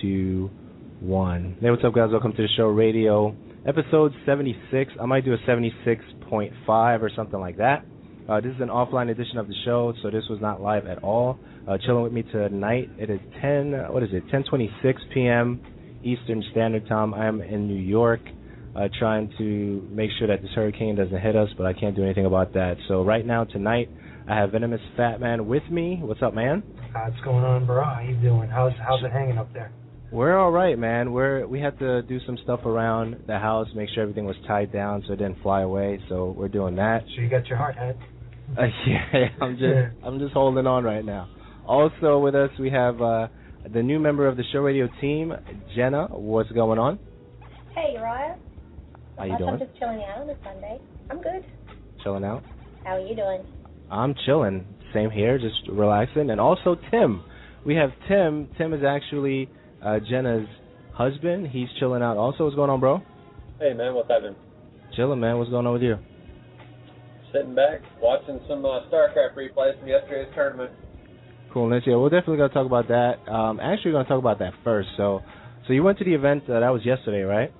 2, 1. Hey, what's up, guys? Welcome to the show, radio episode 76. I might do a 76.5 or something like that. This is an offline edition of the show, so this was not live at all. Chilling with me tonight, it is 10:26 p.m. Eastern Standard Time. I am in New York, trying to make sure that this hurricane doesn't hit us, but I can't do anything about that. So right now, tonight, I have Venomous Fatman with me. What's up, man? What's going on, bro? How you doing? How's it hanging up there? We're all right, man. We had to do some stuff around the house, make sure everything was tied down so it didn't fly away. So we're doing that. So you got your hard hat? Yeah, I'm just holding on right now. Also with us, we have the new member of the show radio team, Jenna. What's going on? Hey, Uriyya. How you doing? I'm just chilling out on a Sunday. I'm good. Chilling out? How are you doing? I'm chilling. Same here, just relaxing. And also Tim. We have Tim. Tim is actually Jenna's husband. He's chilling out also. What's going on, bro? Hey, man. What's happening? Chilling, man. What's going on with you? Sitting back, watching some StarCraft replays from yesterday's tournament. Coolness. Yeah, we're definitely going to talk about that. Actually, we're going to talk about that first. So you went to the event. That was yesterday, right?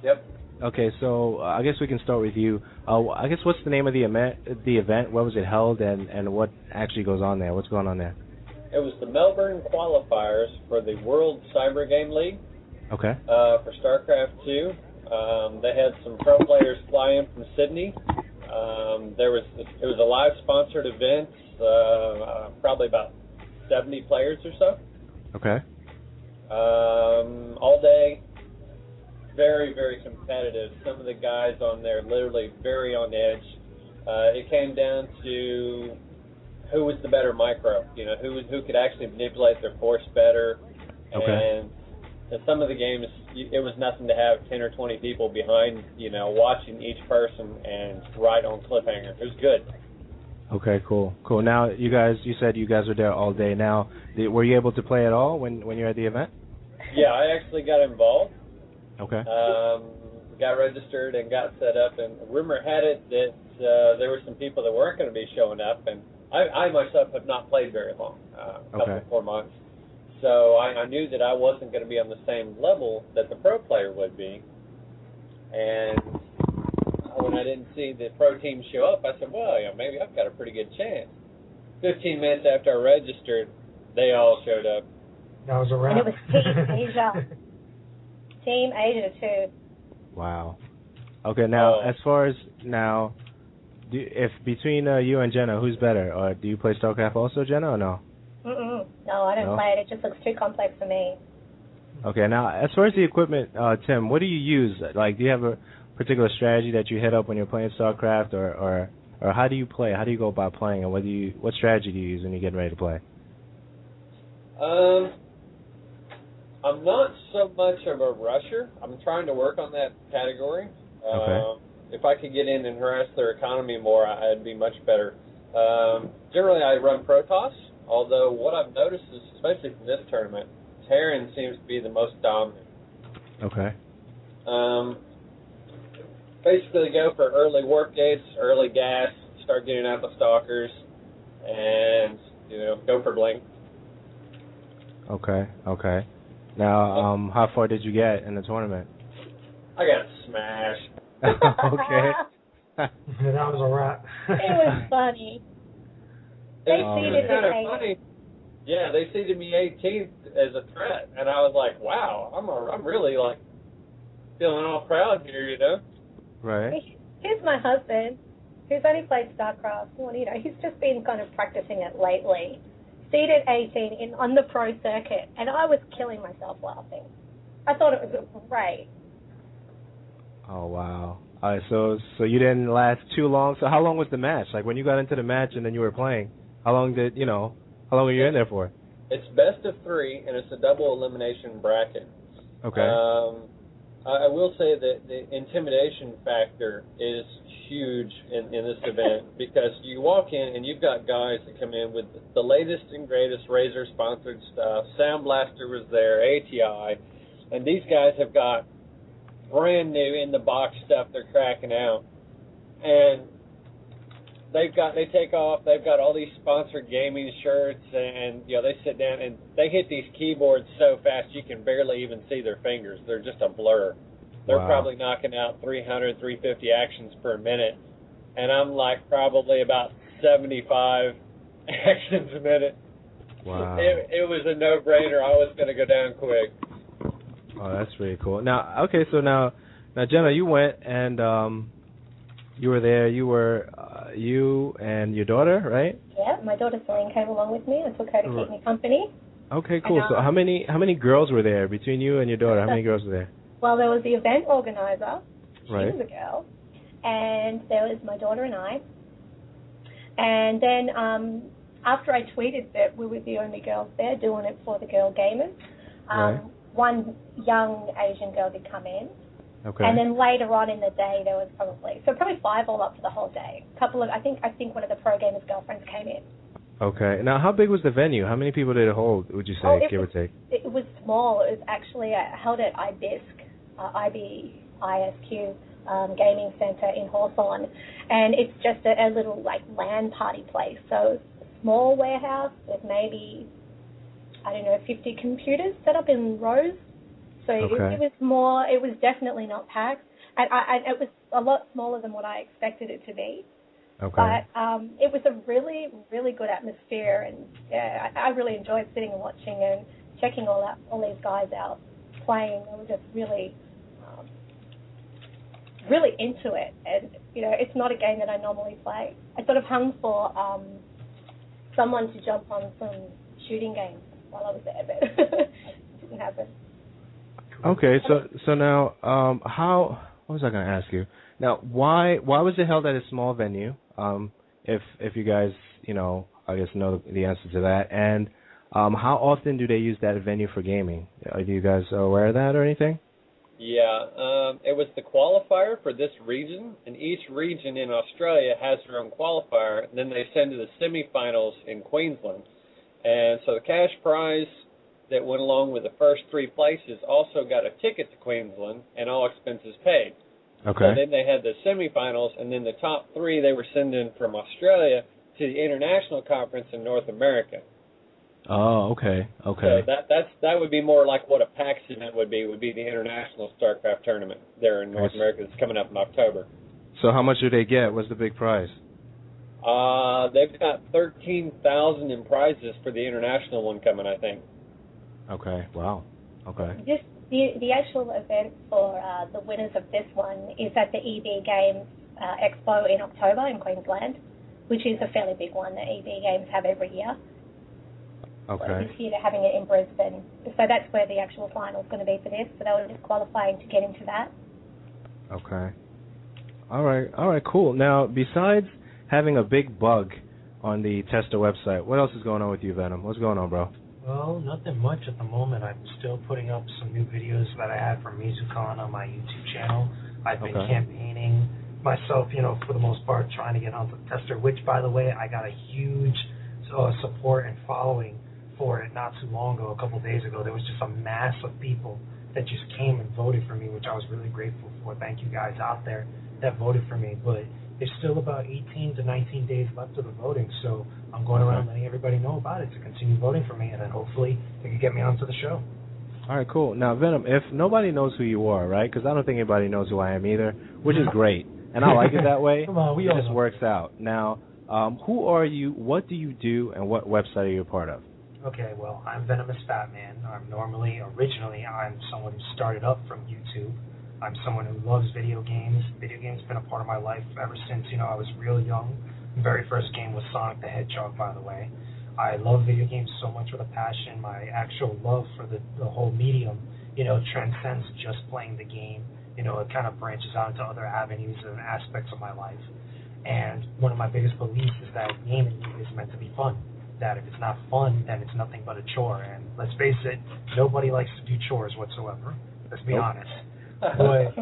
Yep. Okay, so I guess we can start with you. I guess what's the name of the event? Where was it held, and what actually goes on there? What's going on there? It was the Melbourne qualifiers for the World Cyber Game League. Okay. For StarCraft 2. They had some pro players fly in from Sydney. It was a live sponsored event, probably about 70 players or so. Okay. All day, very, very competitive. Some of the guys on there literally very on edge. It came down to who was the better micro, who could actually manipulate their force better. Okay. And in some of the games, it was nothing to have 10 or 20 people behind, watching each person and right on cliffhanger. It was good. Okay, cool. Now, you said you guys were there all day. Now, were you able to play at all when you were at the event? Yeah, I actually got involved. Okay. Got registered and got set up, and rumor had it that there were some people that weren't going to be showing up, and I myself have not played very long, couple 4 months. So I knew that I wasn't going to be on the same level that the pro player would be. And when I didn't see the pro team show up, I said, well, maybe I've got a pretty good chance. 15 minutes after I registered, they all showed up. That was a wrap. And it was Team Asia. Team Asia, too. Wow. Okay, now, as far as now, if between you and Jenna, who's better? Or do you play StarCraft also, Jenna, or no? No, I don't play it. It just looks too complex for me. Okay, now, as far as the equipment, Tim, what do you use? Like, do you have a particular strategy that you hit up when you're playing StarCraft, or how do you play? How do you go about playing, and what strategy do you use when you're getting ready to play? I'm not so much of a rusher. I'm trying to work on that category. Okay. If I could get in and harass their economy more, I'd be much better. Generally, I run Protoss, although what I've noticed is, especially from this tournament, Terran seems to be the most dominant. Okay. Basically go for early warp gates, early gas, start getting out the stalkers, and, go for blink. Okay. Now, how far did you get in the tournament? I got smashed. Okay. That was a wrap. It was funny. They seeded kind of me. funny. Yeah, they seeded me 18th as a threat, and I was like, wow, I'm really feeling all proud here, Right. Here's my husband, who's only played StarCraft. Well, he's just been kind of practicing it lately. Seeded 18 on the pro circuit, and I was killing myself laughing. I thought it was great. Oh, wow. All right, so you didn't last too long. So how long was the match? Like, when you got into the match and then you were playing, how long were you in there for? It's best of 3, and it's a double elimination bracket. Okay. I will say that the intimidation factor is huge in this event because you walk in and you've got guys that come in with the latest and greatest Razer-sponsored stuff. Sound Blaster was there, ATI, and these guys have got brand new in-the-box stuff they're cracking out. And they take off. They've got all these sponsored gaming shirts, and they sit down and they hit these keyboards so fast you can barely even see their fingers. They're just a blur. They're probably knocking out 300, 350 actions per minute, and I'm like probably about 75 actions a minute. Wow. It was a no-brainer. I was going to go down quick. Oh, that's really cool. Now, okay, so now Jenna, you went and you were there. You were you and your daughter, right? Yeah, my daughter Celine came along with me. I took her to keep me company. Okay, cool. So how many girls were there between you and your daughter? How many girls were there? Well, there was the event organizer. She Right. was a girl. And there was my daughter and I. And then after I tweeted that we were the only girls there doing it for the girl gamers, Right. one young Asian girl did come in. Okay. And then later on in the day, there was probably 5 all up for the whole day. I think one of the pro gamers' girlfriends came in. Okay. Now, how big was the venue? How many people did it hold, would you say, give or take? It was small. It was actually held at IBISQ Gaming Centre in Hawthorne. And it's just a little, LAN party place. So small warehouse with maybe, 50 computers set up in rows. So it was definitely not packed. And it was a lot smaller than what I expected it to be. Okay. But it was a really, really good atmosphere, and I really enjoyed sitting and watching and checking all these guys out playing. They were just really, really into it. And it's not a game that I normally play. I sort of hung for someone to jump on some shooting games while I was there, but it didn't happen. Okay, so now, what was I going to ask you? Now, why was it held at a small venue? If you guys, I guess know the answer to that. And how often do they use that venue for gaming? Are you guys aware of that or anything? Yeah, it was the qualifier for this region, and each region in Australia has their own qualifier, and then they send to the semifinals in Queensland. And so the cash prize that went along with the first 3 places also got a ticket to Queensland and all expenses paid. Okay. So then they had the semifinals, and then the top 3 they were sending from Australia to the international conference in North America. Oh, okay. So that would be more like what a PAX event would be the international StarCraft tournament there in North America that's coming up in October. So how much do they get? What's the big prize? They've got 13,000 in prizes for the international one coming, I think. Okay. Wow. Okay. The actual event for the winners of this one is at the EB Games Expo in October in Queensland, which is a fairly big one that EB Games have every year. Okay. So this year they're having it in Brisbane. So that's where the actual final is going to be for this. So they were just qualifying to get into that. Okay. All right, cool. Now, besides having a big bug on the tester website, what else is going on with you, Venom? What's going on, bro? Well, nothing much at the moment. I'm still putting up some new videos that I had from MizuCon on my YouTube channel. I've been campaigning myself, for the most part, trying to get onto the tester, which, by the way, I got a huge support and following for it not too long ago. A couple of days ago, there was just a mass of people that just came and voted for me, which I was really grateful for. Thank you guys out there that voted for me. But there's still about 18 to 19 days left of the voting, so I'm going around letting everybody know about it to continue voting for me, and then hopefully they can get me onto the show. All right, cool. Now, Venom, if nobody knows who you are, right, because I don't think anybody knows who I am either, which is great, and I like it that way. Come on, it just works out. Now, who are you, what do you do, and what website are you a part of? Okay, well, I'm Venomous Fatman. Originally, I'm someone who started up from YouTube. I'm someone who loves video games. Video games have been a part of my life ever since, I was real young. The very first game was Sonic the Hedgehog, by the way. I love video games so much with a passion. My actual love for the whole medium, transcends just playing the game. It kind of branches out into other avenues and aspects of my life. And one of my biggest beliefs is that gaming is meant to be fun. That if it's not fun, then it's nothing but a chore. And let's face it, nobody likes to do chores whatsoever. Let's be honest. But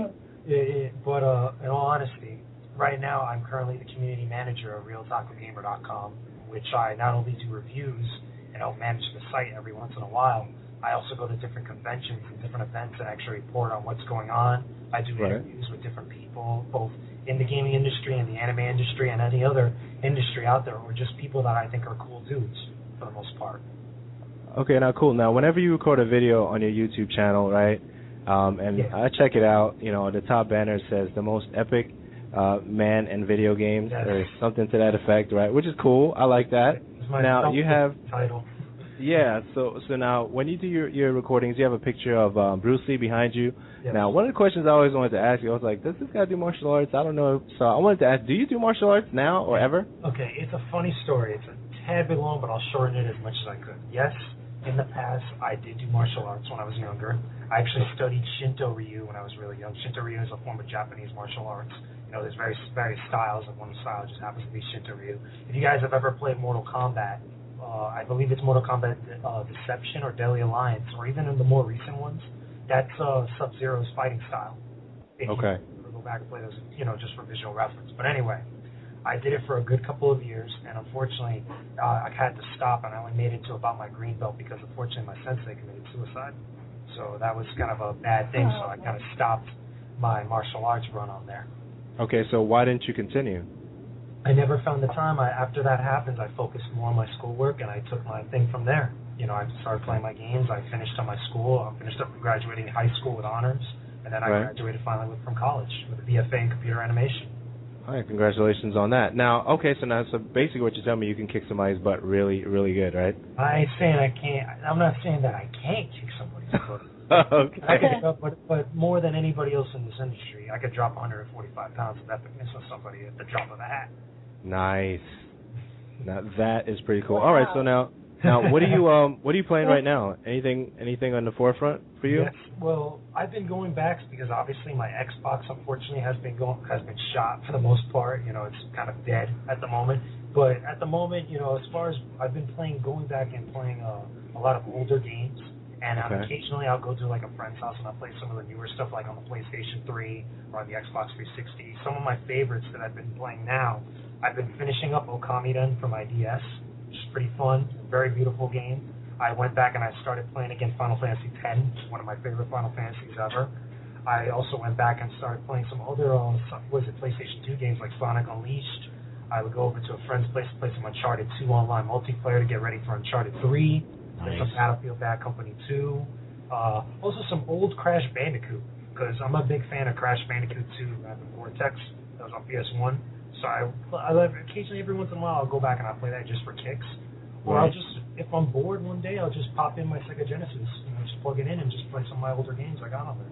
in all honesty, right now I'm currently the community manager of RealTacoGamer.com, which I not only do reviews and help manage the site every once in a while, I also go to different conventions and different events and actually report on what's going on. I do interviews with different people, both in the gaming industry and the anime industry and any other industry out there, or just people that I think are cool dudes for the most part. Okay, now cool. Now, whenever you record a video on your YouTube channel, right, and I check it out, you know, the top banner says the most epic man in video games, or something to that effect, right, which is cool. I like that. Now, you have... title. Yeah, so now, when you do your recordings, you have a picture of Bruce Lee behind you. Yes. Now, one of the questions I always wanted to ask you, I was like, does this guy do martial arts? I don't know. So I wanted to ask, do you do martial arts now or ever? Okay, it's a funny story. It's a tad bit long, but I'll shorten it as much as I could. Yes, in the past, I did do martial arts when I was younger. I actually studied Shinto Ryu when I was really young. Shinto Ryu is a form of Japanese martial arts. You know, there's various styles, and one style just happens to be Shinto Ryu. If you guys have ever played Mortal Kombat, I believe it's Mortal Kombat Deception or Deadly Alliance, or even in the more recent ones, that's Sub-Zero's fighting style. If you go back and play those, you know, just for visual reference. But anyway, I did it for a good couple of years, and unfortunately, I had to stop, and I only made it to about my green belt because, unfortunately, my sensei committed suicide. So that was kind of a bad thing, so I kind of stopped my martial arts run on there. Okay, so why didn't you continue? I never found the time. After that happened, I focused more on my schoolwork, and I took my thing from there. You know, I started playing my games. I finished on my school. I finished up graduating high school with honors, and then I graduated finally from college with a BFA in computer animation. All right, congratulations on that. Now, so basically what you're telling me, you can kick somebody's butt really, really good, right? I ain't saying I can't. I'm not saying that I can't kick somebody's butt. But more than anybody else in this industry, I could drop 145 pounds of epicness on somebody at the drop of a hat. Nice. Now that is pretty cool. Wow. All right, so now what are you playing right now? Anything on the forefront for you? Yes. Well, I've been going back because obviously my Xbox unfortunately has been shot for the most part. You know, it's kind of dead at the moment. But at the moment, you know, as far as I've been going back and playing a lot of older games. And occasionally I'll go to like a friend's house and I'll play some of the newer stuff like on the PlayStation 3 or on the Xbox 360. Some of my favorites that I've been playing now, I've been finishing up Okamiden for my DS, which is pretty fun, very beautiful game. I went back and I started playing again Final Fantasy X, one of my favorite Final Fantasies ever. I also went back and started playing some other PlayStation 2 games like Sonic Unleashed. I would go over to a friend's place to play some Uncharted 2 online multiplayer to get ready for Uncharted 3. Nice. Some Battlefield Bad Company 2. Also some old Crash Bandicoot, because I'm a big fan of Crash Bandicoot 2 at the Vortex. That was on PS1. So I occasionally, every once in a while, I'll go back and I'll play that just for kicks. Or I'll just, if I'm bored one day, I'll just pop in my Sega Genesis, just plug it in and just play some of my older games I got on there.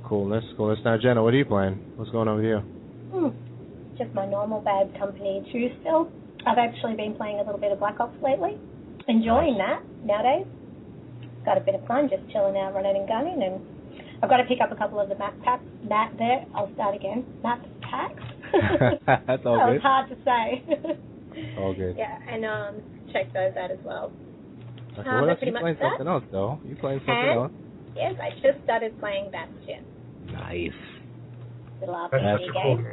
Coolness. Now, Jenna, what are you playing? What's going on with you? Just my normal Bad Company 2 still. I've actually been playing a little bit of Black Ops lately. Enjoying that nowadays. Got a bit of fun just chilling out, running and gunning, and I've got to pick up a couple of the map packs. Map packs. That's all good. That was good. hard to say. All good. Yeah, and check those out as well. Okay, what else? You playing something else, though? You playing something else? Yes, I just started playing Bastion. Nice. Little RPG game.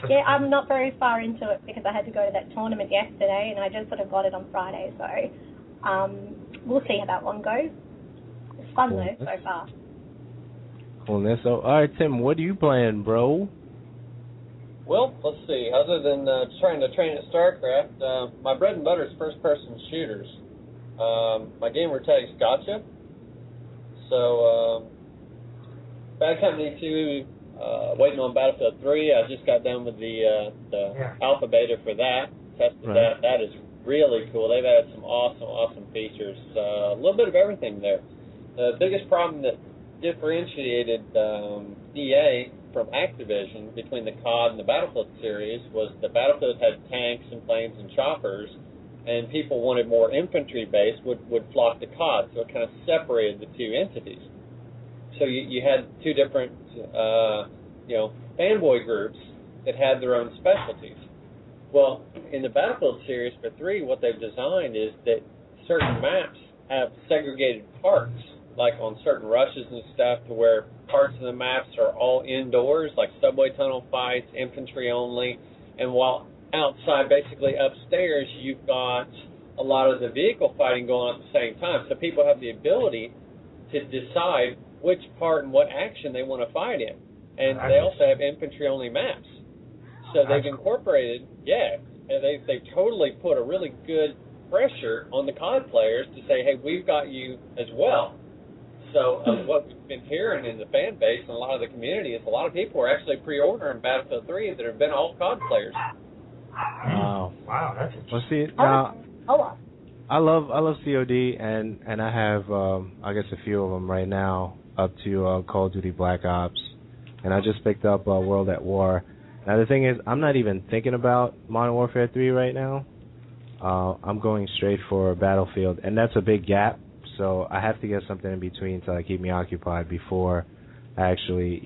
Yeah, I'm not very far into it because I had to go to that tournament yesterday and I just sort of got it on Friday, so we'll see how that one goes. It's fun though, so far. Coolness. So, all right, Tim, what are you playing, bro? Well, let's see. Other than trying to train at StarCraft, my bread and butter is first-person shooters. My gamer tag's Gotcha. So, Bad Company 2... waiting on Battlefield 3. I just got done with the alpha beta for that. Tested that. That is really cool. They've added some awesome features. A little bit of everything there. The biggest problem that differentiated EA from Activision between the COD and the Battlefield series was the Battlefield had tanks and planes and choppers, and people wanted more infantry-based, would flock to COD, so it kind of separated the two entities. So you had two different, fanboy groups that had their own specialties. Well, in the Battlefield series for 3, what they've designed is that certain maps have segregated parts, like on certain rushes and stuff, to where parts of the maps are all indoors, like subway tunnel fights, infantry only, and while outside, basically upstairs, you've got a lot of the vehicle fighting going on at the same time. So people have the ability to decide which part and what action they want to fight in. And they also have infantry-only maps. So they've incorporated, and they've totally put a really good pressure on the COD players to say, hey, we've got you as well. So what we've been hearing in the fan base and a lot of the community is a lot of people are actually pre-ordering Battlefield 3 that have been all COD players. Wow, that's interesting. Well, see, now, I love COD, and I have I guess a few of them right now up to Call of Duty Black Ops, and I just picked up World at War. Now the thing is, I'm not even thinking about Modern Warfare 3 right now. I'm going straight for Battlefield, and that's a big gap. So I have to get something in between to keep me occupied before I actually,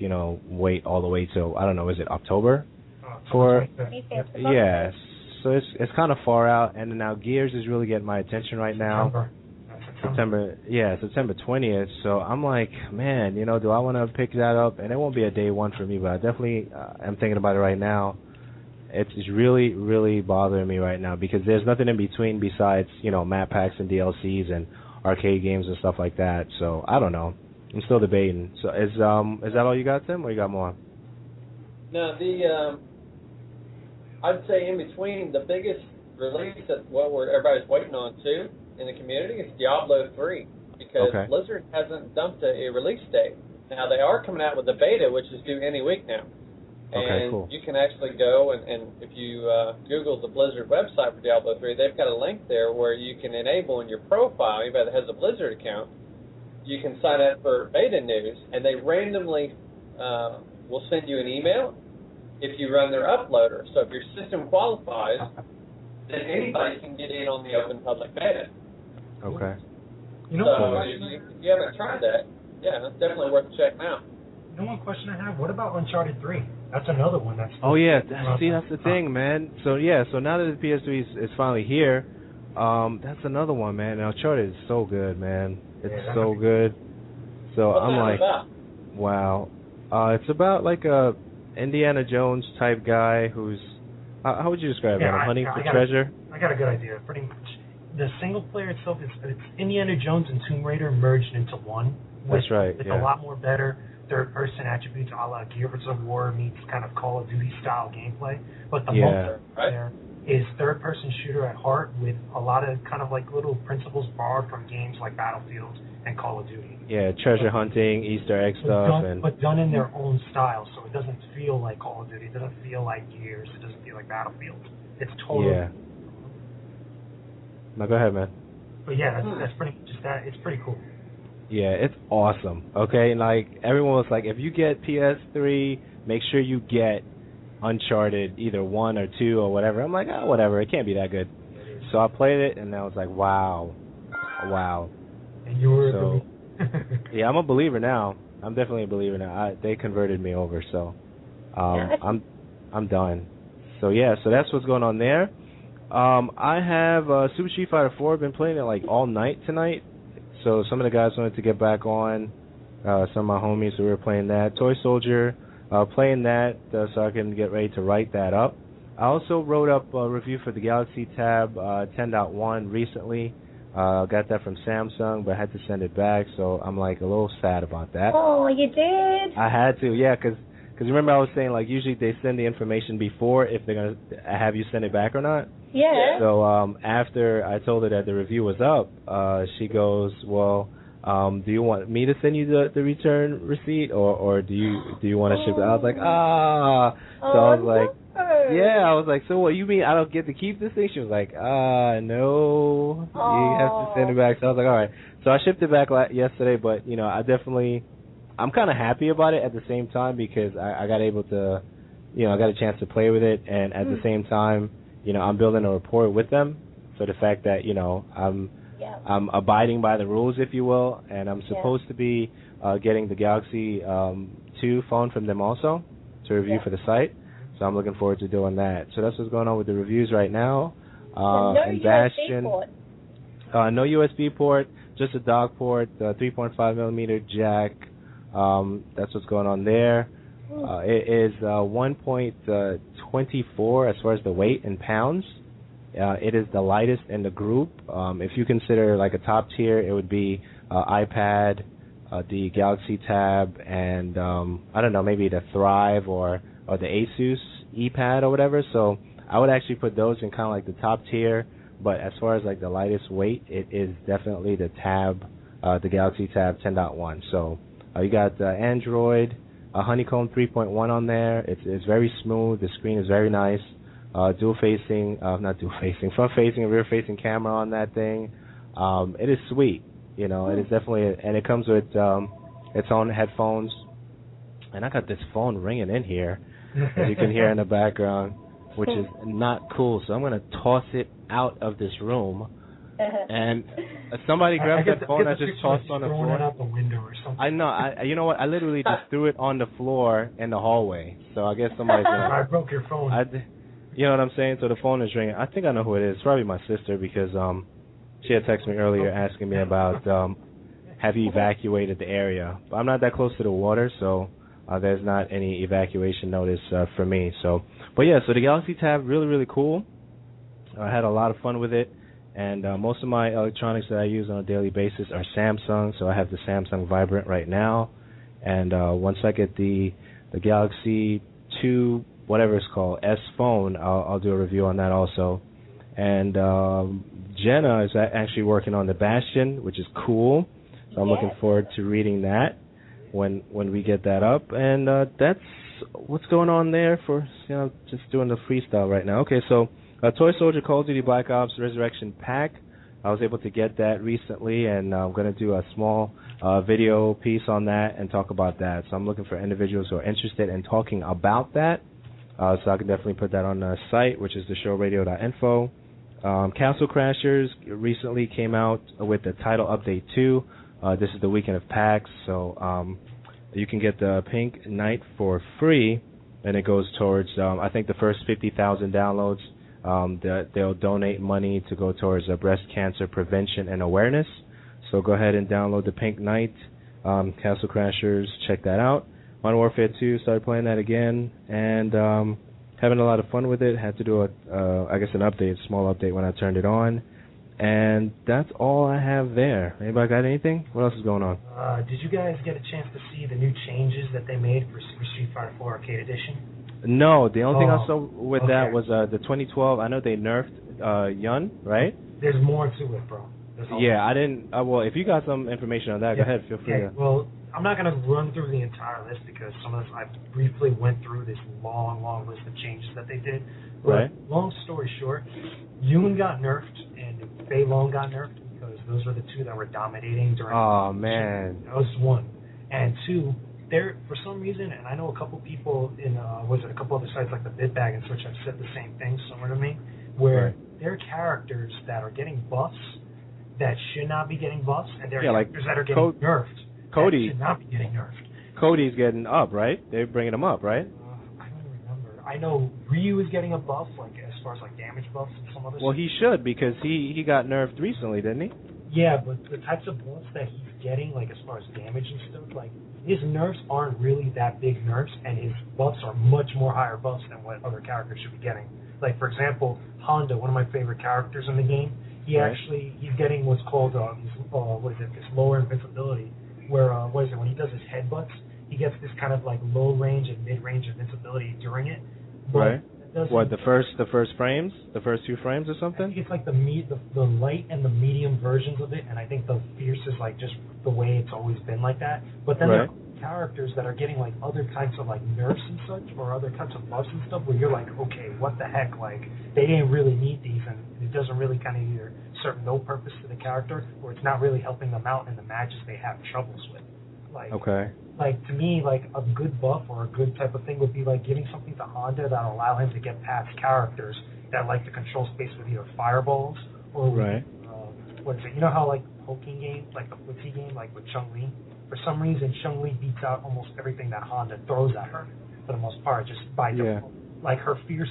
wait all the way till, I don't know, is it October? Yes. So it's kind of far out, and now Gears is really getting my attention right now. September 20th. So I'm like, man, do I want to pick that up? And it won't be a day one for me, but I definitely am thinking about it right now. It's really, really bothering me right now because there's nothing in between besides, map packs and DLCs and arcade games and stuff like that. So I don't know. I'm still debating. So is that all you got, Tim, or you got more? No, I'd say in between the biggest release that everybody's waiting on too in the community is Diablo 3 because Blizzard hasn't dumped a release date. Now they are coming out with the beta, which is due any week now. And you can actually go and if you Google the Blizzard website for Diablo 3, they've got a link there where you can enable in your profile, anybody that has a Blizzard account, you can sign up for beta news, and they randomly will send you an email if you run their uploader. So if your system qualifies, then anybody can get in on the open public beta. Okay. If you haven't tried that, it's definitely worth checking out. One question I have, what about Uncharted 3? That's another one that's... Oh, yeah. See, that's the thing, man. So now that the PS3 is finally here, that's another one, man. Uncharted is so good, man. It's so good. So I'm like, wow. It's about like a Indiana Jones type guy who's... how would you describe it? Hunting for treasure? I got a good idea. Pretty much. The single player itself, it's Indiana Jones and Tomb Raider merged into one. That's right, It's a lot more better third-person attributes a la Gears of War meets kind of Call of Duty-style gameplay. But the multiplayer is third-person shooter at heart with a lot of kind of like little principles borrowed from games like Battlefield and Call of Duty. Yeah, treasure hunting, Easter egg stuff. But done in their own style, so it doesn't feel like Call of Duty. It doesn't feel like Gears. It doesn't feel like Battlefield. It's totally... Yeah. No, go ahead, man. But yeah, that's pretty just that. It's pretty cool. Yeah, it's awesome. Okay, and like everyone was like, if you get PS3, make sure you get Uncharted either 1 or 2 or whatever. I'm like, whatever. It can't be that good. So I played it, and I was like, wow. And you were a believer. Yeah, I'm a believer now. I'm definitely a believer now. They converted me over, so I'm done. So yeah, so that's what's going on there. I have Super Street Fighter 4. I've been playing it like all night tonight. So some of the guys wanted to get back on. Some of my homies, so we were playing that. Toy Soldier, playing that so I can get ready to write that up. I also wrote up a review for the Galaxy Tab 10.1 recently. Got that from Samsung, but I had to send it back, so I'm like a little sad about that. Oh, you did? I had to, yeah, because remember I was saying like usually they send the information before if they're going to have you send it back or not. Yeah. So after I told her that the review was up, she goes, well, do you want me to send you the return receipt or do you want to ship it? I was like, So I was like, yeah, I was like, so what, you mean I don't get to keep this thing? She was like, no, you have to send it back. So I was like, all right. So I shipped it back yesterday, but, I'm kind of happy about it at the same time because I got able to, I got a chance to play with it, and at the same time, I'm building a rapport with them. So the fact that, I'm abiding by the rules, if you will, and I'm supposed to be getting the Galaxy 2 phone from them also to review for the site. So I'm looking forward to doing that. So that's what's going on with the reviews right now. No Bastion, USB port. No USB port, just a dock port, 3.5 millimeter jack. That's what's going on there. It is 1.24 as far as the weight in pounds. It is the lightest in the group. If you consider like a top tier, it would be iPad, the Galaxy Tab, and I don't know, maybe the Thrive or the Asus ePad or whatever. So I would actually put those in kind of like the top tier. But as far as like the lightest weight, it is definitely the Tab, the Galaxy Tab 10.1. So you got Android, Honeycomb 3.1 on there. It's very smooth. The screen is very nice. Front facing and rear facing camera on that thing. It is sweet. You know, it is definitely, and it comes with its own headphones. And I got this phone ringing in here, as you can hear in the background, which is not cool. So I'm going to toss it out of this room. And somebody grabbed that phone I just tossed on the floor. It out the window or something. I know. You know what? I literally just threw it on the floor in the hallway. So I guess somebody's going to... I broke your phone. You know what I'm saying? So the phone is ringing. I think I know who it is. It's probably my sister because she had texted me earlier asking me about have you evacuated the area. But I'm not that close to the water, so there's not any evacuation notice for me. So, but yeah, so the Galaxy Tab, really, really cool. I had a lot of fun with it. And most of my electronics that I use on a daily basis are Samsung. So I have the Samsung Vibrant right now. And once I get the Galaxy 2, whatever it's called, S phone, I'll do a review on that also. And Jenna is actually working on the Bastion, which is cool. So I'm looking forward to reading that when we get that up. And that's what's going on there for, you know, just doing the freestyle right now. Okay, so Toy Soldier Call of Duty Black Ops Resurrection Pack. I was able to get that recently, and I'm going to do a small video piece on that and talk about that. So I'm looking for individuals who are interested in talking about that. So I can definitely put that on the site, which is theshowradio.info. Castle Crashers recently came out with the title update 2. This is the weekend of packs, so you can get the Pink Knight for free, and it goes towards, I think, the first 50,000 downloads. They'll donate money to go towards breast cancer prevention and awareness. So go ahead and download the Pink Knight, Castle Crashers, check that out. Modern Warfare 2, started playing that again, and having a lot of fun with it. Had to do an update, small update when I turned it on. And that's all I have there. Anybody got anything? What else is going on? Did you guys get a chance to see the new changes that they made for Super Street Fighter 4 Arcade Edition? No, the only thing I saw with that was the 2012. I know they nerfed Yun, right? There's more to it, bro. Yeah, I didn't. Well, if you got some information on that, go ahead. Feel free. Well, I'm not going to run through the entire list because some of this I briefly went through this long list of changes that they did. But right. Long story short, Yun got nerfed and Fei Long got nerfed because those were the two that were dominating during. Oh man, that was one, and two. There, for some reason, and I know a couple people in, a couple other sites like the Bitbag and such have said the same thing, similar to me, where there are characters that are getting buffs that should not be getting buffs, and there are characters that are getting nerfed Cody that should not be getting nerfed. Cody's getting up, right? They're bringing him up, right? I don't remember. I know Ryu is getting a buff, like as far as like damage buffs and some other stuff. Well, he should because he got nerfed recently, didn't he? Yeah, but the types of buffs that he's getting, like as far as damage and stuff, like his nerfs aren't really that big nerfs, and his buffs are much more higher buffs than what other characters should be getting. Like for example, Honda, one of my favorite characters in the game, he's getting what's called this lower invincibility, where when he does his headbutts, he gets this kind of like low range and mid range invincibility during it. But right. What, the first frames, the first 2 frames or something? I think it's like the light and the medium versions of it, and I think the fierce is like just the way it's always been like that. But then there are characters that are getting like other types of like nerfs and such, or other types of buffs and stuff, where you're like, okay, what the heck? Like they didn't really need these, and it doesn't really kind of either serve no purpose to the character, or it's not really helping them out in the matches they have troubles with. Like to me, like a good buff or a good type of thing would be like giving something to Honda that'll allow him to get past characters that like to control space with either fireballs or with, what is it? You know how like poking games, like the footsie game, like with Chun-Li, for some reason Chun-Li beats out almost everything that Honda throws at her for the most part, just by default. Like her fierce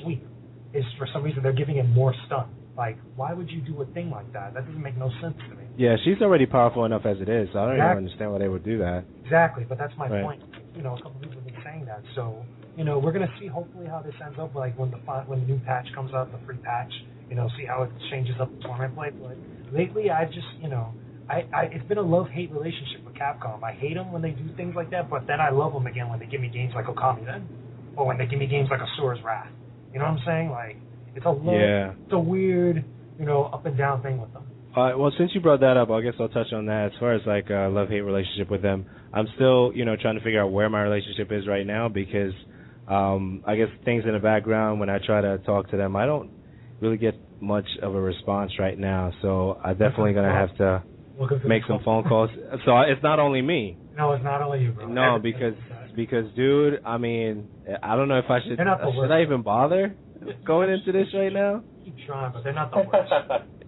sweep is, for some reason they're giving him more stun. Like, why would you do a thing like that? That doesn't make no sense to me. Yeah, she's already powerful enough as it is, so I don't even understand why they would do that. Exactly, but that's my point. You know, a couple people have been saying that. So we're gonna see hopefully how this ends up. Like when the new patch comes out, the free patch, see how it changes up the tournament play. But lately, I've just, it's been a love-hate relationship with Capcom. I hate them when they do things like that, but then I love them again when they give me games like Okami then, or when they give me games like Asura's Wrath. You know what I'm saying? Like it's a weird, up and down thing with them. Well, since you brought that up, I guess I'll touch on that. As far as like a love-hate relationship with them, I'm still, trying to figure out where my relationship is right now because I guess things in the background when I try to talk to them, I don't really get much of a response right now. So I'm definitely going to have to make some phone calls. So it's not only me. No, it's not only you, bro. No, because dude, I mean, I don't know if I should. Should I even bother going into this right now? Keep trying, but they're not the worst.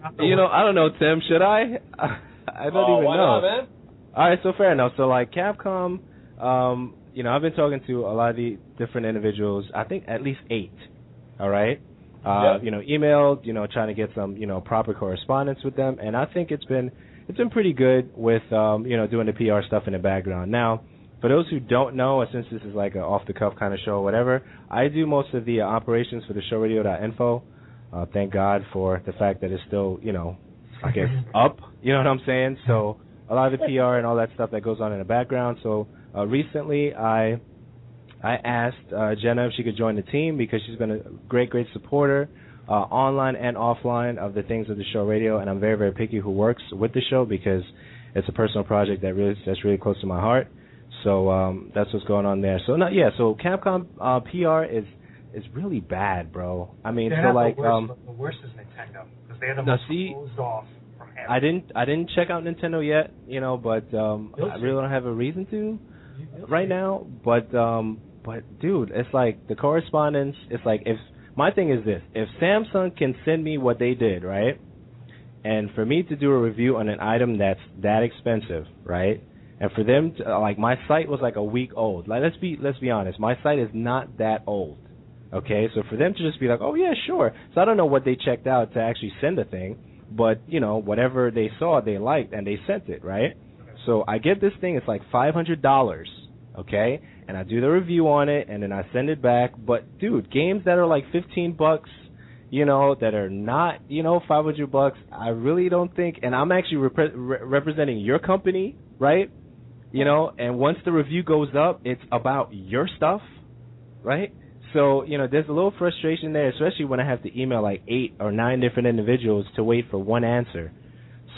I don't know, Tim. Should I? I don't even why know. Not, man? All right, so fair enough. So like Capcom, I've been talking to a lot of the different individuals. I think at least 8. All right. Emailed. Trying to get some proper correspondence with them, and I think it's been pretty good with doing the PR stuff in the background. Now, for those who don't know, since this is like an off the cuff kind of show or whatever, I do most of the operations for the showradio.info. Thank God for the fact that it's still, I guess, up. You know what I'm saying? So a lot of the PR and all that stuff that goes on in the background. So recently I asked Jenna if she could join the team because she's been a great supporter, online and offline, of the things of the show radio. And I'm very, very picky who works with the show because it's a personal project that's really close to my heart. So that's what's going on there. So so Capcom PR is really bad, bro. I mean, they're so not like the worst is Nintendo because they're the most closed off from everything. I didn't check out Nintendo yet, but I really don't have a reason to right now. But dude, it's like the correspondence. It's like if my thing is this: if Samsung can send me what they did, right, and for me to do a review on an item that's that expensive, right, and for them to, like my site was like a week old. Like let's be honest, my site is not that old. Okay, so for them to just be like, oh, yeah, sure. So I don't know what they checked out to actually send a thing, but, whatever they saw, they liked, and they sent it, right? So I get this thing. It's like $500, okay? And I do the review on it, and then I send it back. But, dude, games that are like $15, that are not, $500, I really don't think, and I'm actually representing your company, right? And once the review goes up, it's about your stuff, right? So, there's a little frustration there, especially when I have to email like 8 or 9 different individuals to wait for one answer.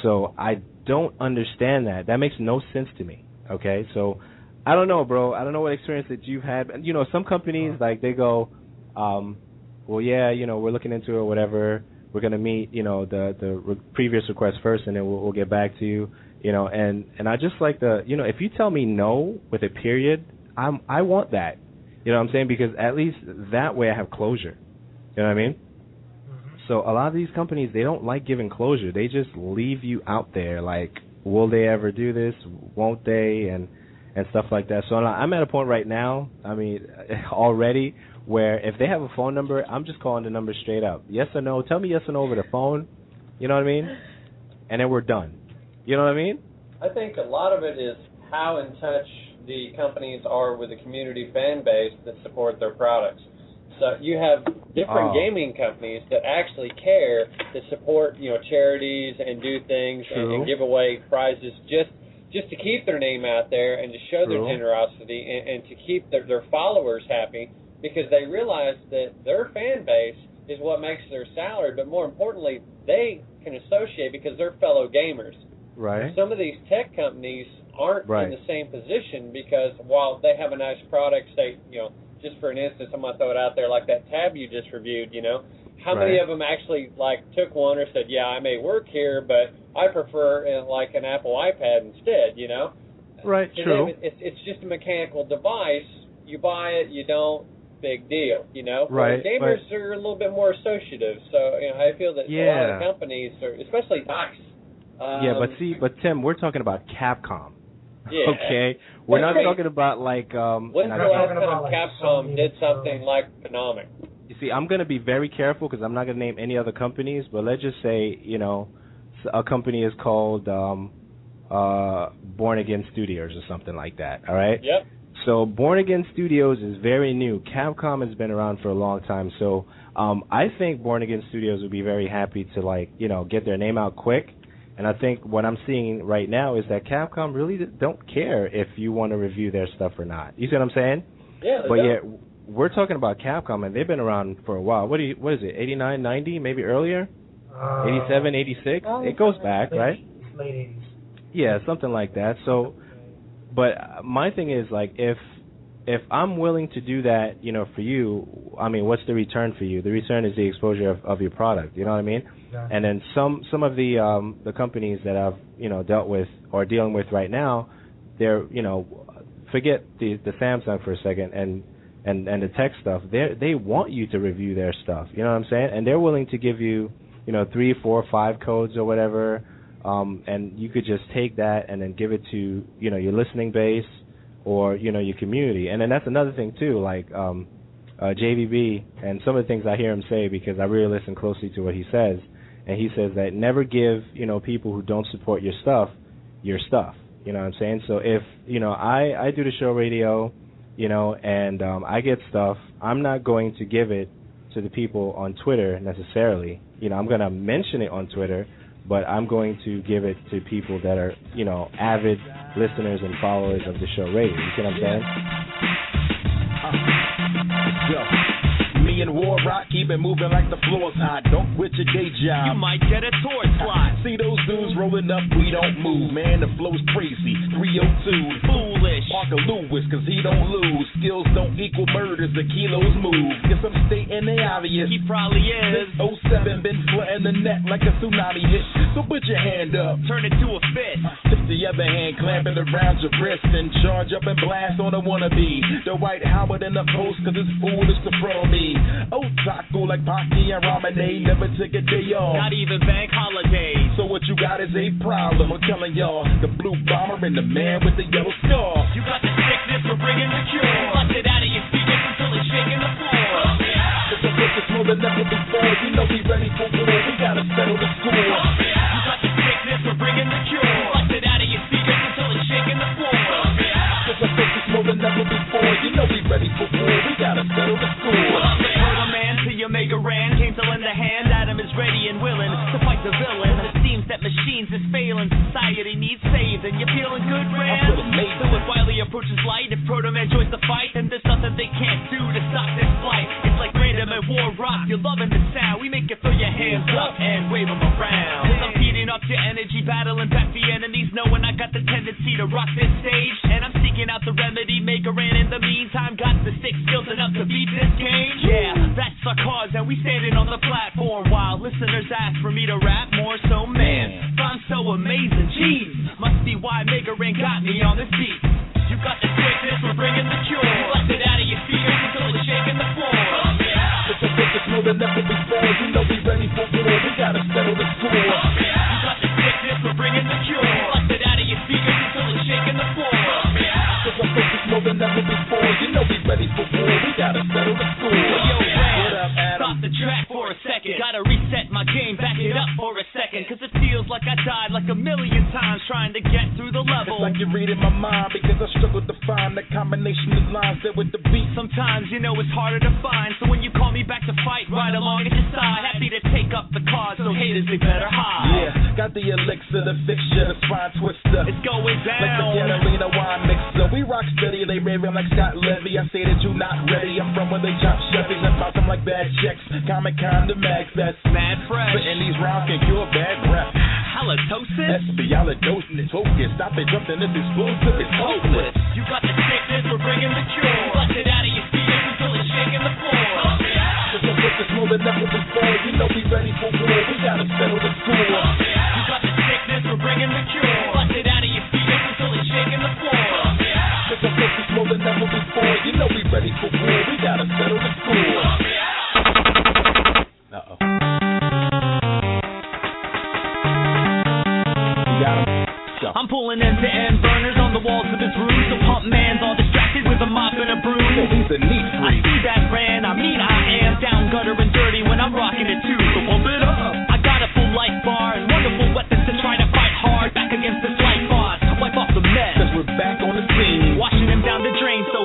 So I don't understand that. That makes no sense to me, okay? So I don't know, bro. I don't know what experience that you've had. Some companies, like, they go, well, yeah, we're looking into it or whatever. We're going to meet, the previous request first, and then we'll get back to you, And I just like if you tell me no with a period, I want that. You know what I'm saying? Because at least that way I have closure. You know what I mean? Mm-hmm. So a lot of these companies, they don't like giving closure. They just leave you out there like, will they ever do this? Won't they? And stuff like that. So I'm at a point right now, already, where if they have a phone number, I'm just calling the number straight up. Yes or no. Tell me yes or no over the phone. You know what I mean? And then we're done. You know what I mean? I think a lot of it is how in touch the companies are with the community fan base that support their products. So you have different gaming companies that actually care to support, charities and do things and give away prizes just to keep their name out there and to show their generosity and to keep their followers happy, because they realize that their fan base is what makes their salary, but more importantly, they can associate because they're fellow gamers. Right. Some of these tech companies aren't in the same position because while they have a nice product, say, just for an instance, I'm going to throw it out there, like that tab you just reviewed, how many of them actually, took one or said, yeah, I may work here, but I prefer, an Apple iPad instead, Right, to true. them, it's just a mechanical device. You buy it, you don't, big deal, Right. Gamers are a little bit more associative, so, I feel that a lot of companies, especially DICE. But Tim, we're talking about Capcom. Yeah. Okay, we're not talking about When's the last time Capcom did something like Konami? You see, I'm going to be very careful because I'm not going to name any other companies, but let's just say, a company is called Born Again Studios or something like that, all right? Yep. So Born Again Studios is very new. Capcom has been around for a long time. So I think Born Again Studios would be very happy to, like, you know, get their name out quick. And I think what I'm seeing right now is that Capcom really don't care if you want to review their stuff or not. You see what I'm saying? Yeah. But yet we're talking about Capcom, and they've been around for a while. What is it, 89, 90, maybe earlier? 87, 86? It goes back, right? Late 80s. Yeah, something like that. So, but my thing is, like, if I'm willing to do that, you know, for you, I mean, what's the return for you? The return is the exposure of your product. You know what I mean? Yeah. And then some of the companies that I've, you know, dealt with or dealing with right now, they're, you know, forget the Samsung for a second and the tech stuff. They want you to review their stuff. You know what I'm saying? And they're willing to give you, you know, 3, 4, 5 codes or whatever, and you could just take that and then give it to, you know, your listening base or, you know, your community. And then that's another thing too, like JVB and some of the things I hear him say, because I really listen closely to what he says, and he says that never give, you know, people who don't support your stuff. You know what I'm saying? So if, you know, I do the show radio, you know, and I get stuff, I'm not going to give it to the people on Twitter necessarily. You know, I'm going to mention it on Twitter, but I'm going to give it to people that are, you know, avid listeners and followers of the show radio. You see what I'm saying? Me and War Rock keep it moving like the floor's hot. Don't quit your day job. You might get a toy slot. See those dudes rolling up, we don't move. Man, the flow's crazy. 302, foolish. Parker Lewis, cause he don't lose. Skills don't equal murders, the kilos move. Guess I'm stating the obvious. He probably is. 07 been flooding the net like a tsunami hit. So put your hand up, turn it to a fist. Lift the other hand, clamp it around your wrist, and charge up and blast on a wannabe. The White Howard in the post, cause it's foolish to front me. Oh, taco like Pocky and Ramen, never took a day off. Not even bank holidays. So what you got is a problem. I'm telling y'all, the blue bomber and the man with the yellow scarf. You got the sickness, we're bringing the cure. Bust it out of your speakers until it's shaking the floor. Cause the focus more than ever before. You know we ready for war. We gotta settle the score. You got the sickness, we're bringing the cure. Bust it out of your speakers until it's shaking the floor. Cause the focus more than ever before. You know we ready for war. We gotta settle the score. Omega Ran came to lend a hand. Adam is ready and willing to fight the villain. It seems that machines is failing. Society needs saved, and you're feeling good, Ran. So if Wiley approaches light, if Proto Man joins the fight, then there's nothing they can't do to stop this flight. It's like Random and War Rock. You're loving the sound. We make you throw your hands up and wave them around. Cause I'm feeding up your energy, battling back the enemies, knowing I got the tendency to rock this stage. And I'm seeking out the remedy. Mega Ran in the meantime got the sick skills enough to beat this game. Yeah, that's our cause, and we standing on the platform while listeners ask for me to rap more. So man, I'm so amazing, jeez, must be why Mega Ran got me on this beat. You got the sickness, we're bringing the cure. Bust it out of your speakers until it's shaking the floor. But the focus more than ever before. You know we ready for war. We gotta settle the score. You got the sickness, we're bringing the cure. Bust it out of your speakers until it's shaking the floor. But the focus more than ever before. You know we ready for war. We gotta settle the score. Yo, what up, Adam? Stop the track for a second. Gotta reset my game, back it up for a second. Cause it feels like I died like a million times trying to get through the level. It's like you're reading my mind because I struggle to find the combination of lines that with the beat. Sometimes, you know, it's harder to find. So when you call me back to fight, right along at your side. Happy to take up the cause, so haters, they better hide. Yeah, got the elixir, the fixture, the spine twister. It's going down like the Catalina wine mixer. We rock steady, they raving like Scott Levy. I say that you not ready. I'm from where they chop Chevys and pop them like bad checks. Comic Con to Magfest. Mad fresh. Spitting these rounds can cure bad breath. Halitosis? Espialidosis. Focus. Stop it, jumping this explosive. It's hopeless. You got the sickness, we're bringing the cure. Bust it out of your speakers until it's shaking the floor. Cause the focus more than ever before. You know we ready for war. We gotta settle the score. You got the sickness, we're bringing the cure. Bust it out of your speakers until it's shaking the floor. Cause the focus more than ever before. You know we ready for war. We gotta settle the score. Uh-oh. I'm pulling end-to-end burners on the walls of his room. The pump man's all distracted with a mop and a broom. So he's a neat freak. I see that Ran, I mean I am down gutter and dirty when I'm rocking it too. So pump it up. I got a full life bar and wonderful weapons to try to fight hard back against this life boss. Wipe off the mess. Cause we're back on the scene. Washing him down the drain so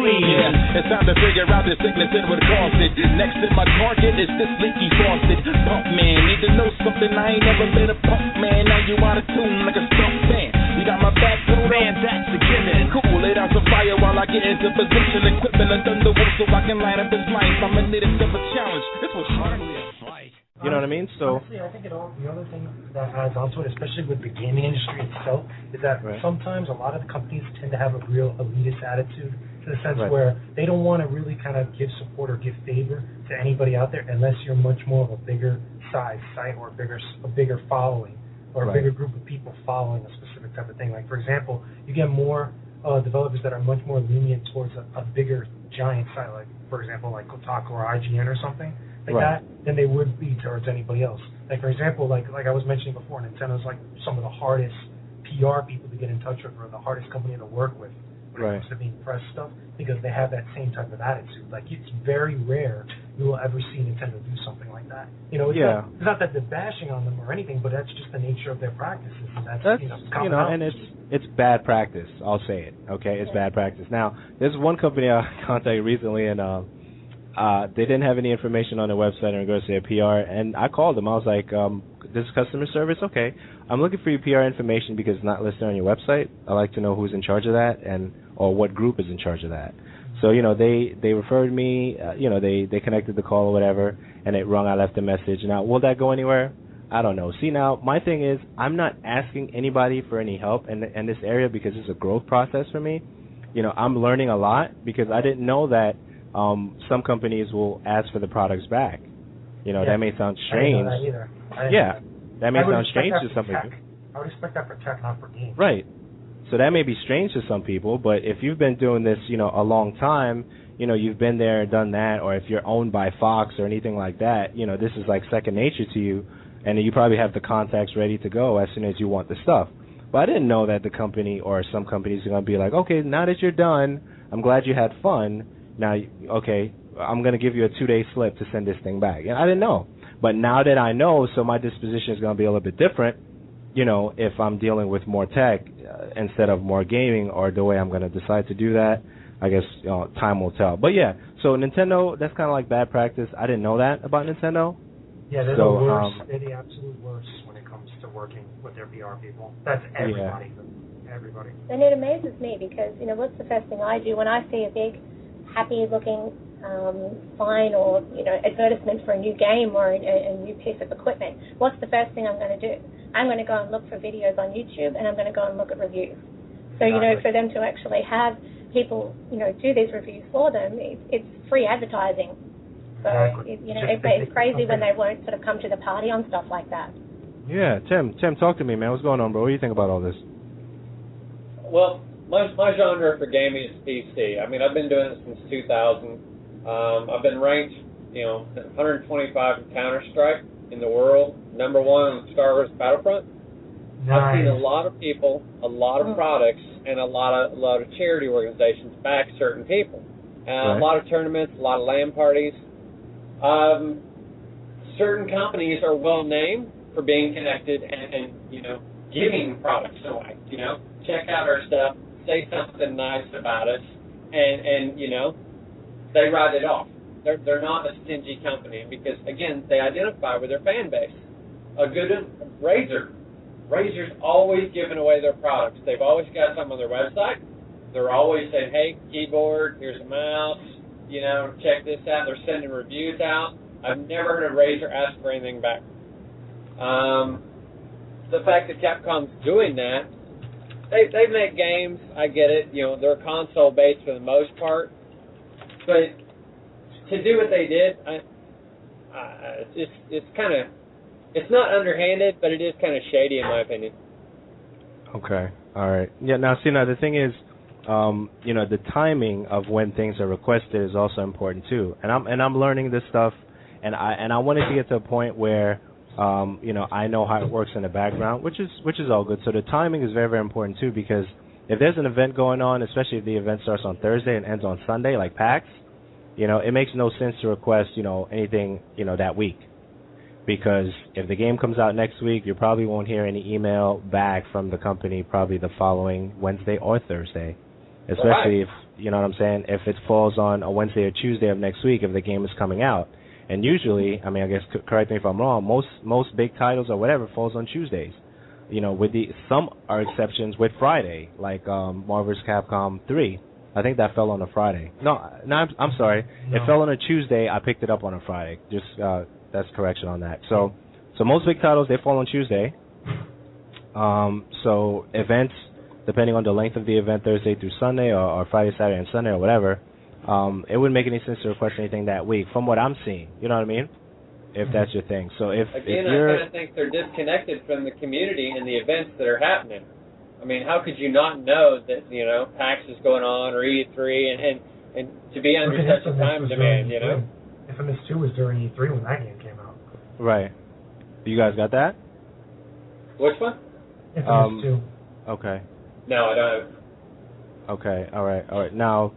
clean. Yeah, it's time to figure out the sickness and what caused it. Next in my target is this leaky faucet. Pump man, need to know something. I ain't never been a pump man. Now you out of tune like a stump man. You got my back, man, that's a given. Cool, lay down some fire while I get into position. Equipment and thunderbolt so I can light up this life. I'm in need of a challenge. This was hardly a fight. You know what I mean? So honestly, I think the other thing that adds onto it, especially with the gaming industry itself, is that sometimes a lot of the companies tend to have a real elitist attitude, to the sense where they don't want to really kind of give support or give favor to anybody out there unless you're much more of a bigger size site or a bigger following or a bigger group of people following a specific type of thing. Like, for example, you get more developers that are much more lenient towards a bigger giant site, like, for example, like Kotaku or IGN or something like that, than they would be towards anybody else. Like, for example, like I was mentioning before, Nintendo's like some of the hardest PR people to get in touch with, or the hardest company to work with when it comes to being press stuff, because they have that same type of attitude. Like, it's very rare you will ever see Nintendo do something like that. You know, it's not that they're bashing on them or anything, but that's just the nature of their practices. And that's you know, and it's bad practice. I'll say it. Okay, it's bad practice. Now, there's one company I contacted recently, and they didn't have any information on their website in regards to their PR, and I called them. I was like, this is customer service? Okay. I'm looking for your PR information because it's not listed on your website. I'd like to know who's in charge of that or what group is in charge of that. So, you know, they referred me, they connected the call or whatever, and it rung. I left a message. Now, will that go anywhere? I don't know. See, now, my thing is I'm not asking anybody for any help in this area because it's a growth process for me. You know, I'm learning a lot because I didn't know that some companies will ask for the products back. You know, that may sound strange. I didn't know that either. That may sound strange to some people. I would expect that for tech, not for games. Right. So that may be strange to some people, but if you've been doing this, you know, a long time, you know, you've been there and done that, or if you're owned by Fox or anything like that, you know, this is like second nature to you, and you probably have the contacts ready to go as soon as you want the stuff. But I didn't know that the company or some companies are going to be like, okay, now that you're done, I'm glad you had fun. Now, okay, I'm going to give you a 2-day slip to send this thing back. And I didn't know. But now that I know, so my disposition is going to be a little bit different, you know, if I'm dealing with more tech instead of more gaming, or the way I'm going to decide to do that, I guess time will tell. But, yeah, so Nintendo, that's kind of like bad practice. I didn't know that about Nintendo. Yeah, they're the worst. They're the absolute worst when it comes to working with their PR people. That's everybody. Everybody. And it amazes me because, you know, what's the first thing I do when I see a big, happy-looking sign or, you know, advertisement for a new game or a new piece of equipment? What's the first thing I'm going to do? I'm going to go and look for videos on YouTube, and I'm going to go and look at reviews. So, you know, for them to actually have people, you know, do these reviews for them, it's free advertising. So, you know, it's crazy when they won't sort of come to the party on stuff like that. Yeah, Tim, talk to me, man. What's going on, bro? What do you think about all this? Well, my genre for gaming is PC. I mean, I've been doing it since 2000. I've been ranked, you know, 125 in Counter-Strike in the world, #1 on Star Wars Battlefront. Nice. I've seen a lot of people, a lot of products, and a lot of charity organizations back certain people. A lot of tournaments, a lot of LAN parties. Certain companies are well named for being connected and you know, giving products away. You know, check out our stuff, say something nice about us, and you know, they write it off. They're not a stingy company because, again, they identify with their fan base. A good Razer's always giving away their products. They've always got something on their website. They're always saying, hey, keyboard, here's a mouse, you know, check this out. They're sending reviews out. I've never heard a Razer ask for anything back. The fact that Capcom's doing that, they make games, I get it. You know, they're console-based for the most part. But to do what they did, it's kind of, it's not underhanded, but it is kind of shady in my opinion. Okay, all right. Yeah. Now, see, the thing is, you know, the timing of when things are requested is also important too. And I'm learning this stuff, and I wanted to get to a point where, you know, I know how it works in the background, which is all good. So the timing is very, very important too, because if there's an event going on, especially if the event starts on Thursday and ends on Sunday, like PAX. You know, it makes no sense to request, you know, anything, you know, that week. Because if the game comes out next week, you probably won't hear any email back from the company probably the following Wednesday or Thursday. especially if, you know what I'm saying, if it falls on a Wednesday or Tuesday of next week if the game is coming out. And usually, I mean, I guess correct me if I'm wrong, most big titles or whatever falls on Tuesdays. You know, some are exceptions with Friday, like Marvel vs. Capcom 3. I think that fell on a Friday. No, I'm sorry. No. It fell on a Tuesday. I picked it up on a Friday. Just that's correction on that. So most big titles, they fall on Tuesday. So events, depending on the length of the event, Thursday through Sunday or Friday, Saturday, and Sunday or whatever, it wouldn't make any sense to request anything that week from what I'm seeing. You know what I mean? If that's your thing. So if you're... I kind of think they're disconnected from the community and the events that are happening. I mean, how could you not know that, you know, PAX is going on or E3 and to be under such a time demand, you know? Infamous 2 was during E3 when that game came out. Right. You guys got that? Which one? Infamous 2. Okay. No, I don't. Okay, all right. Now,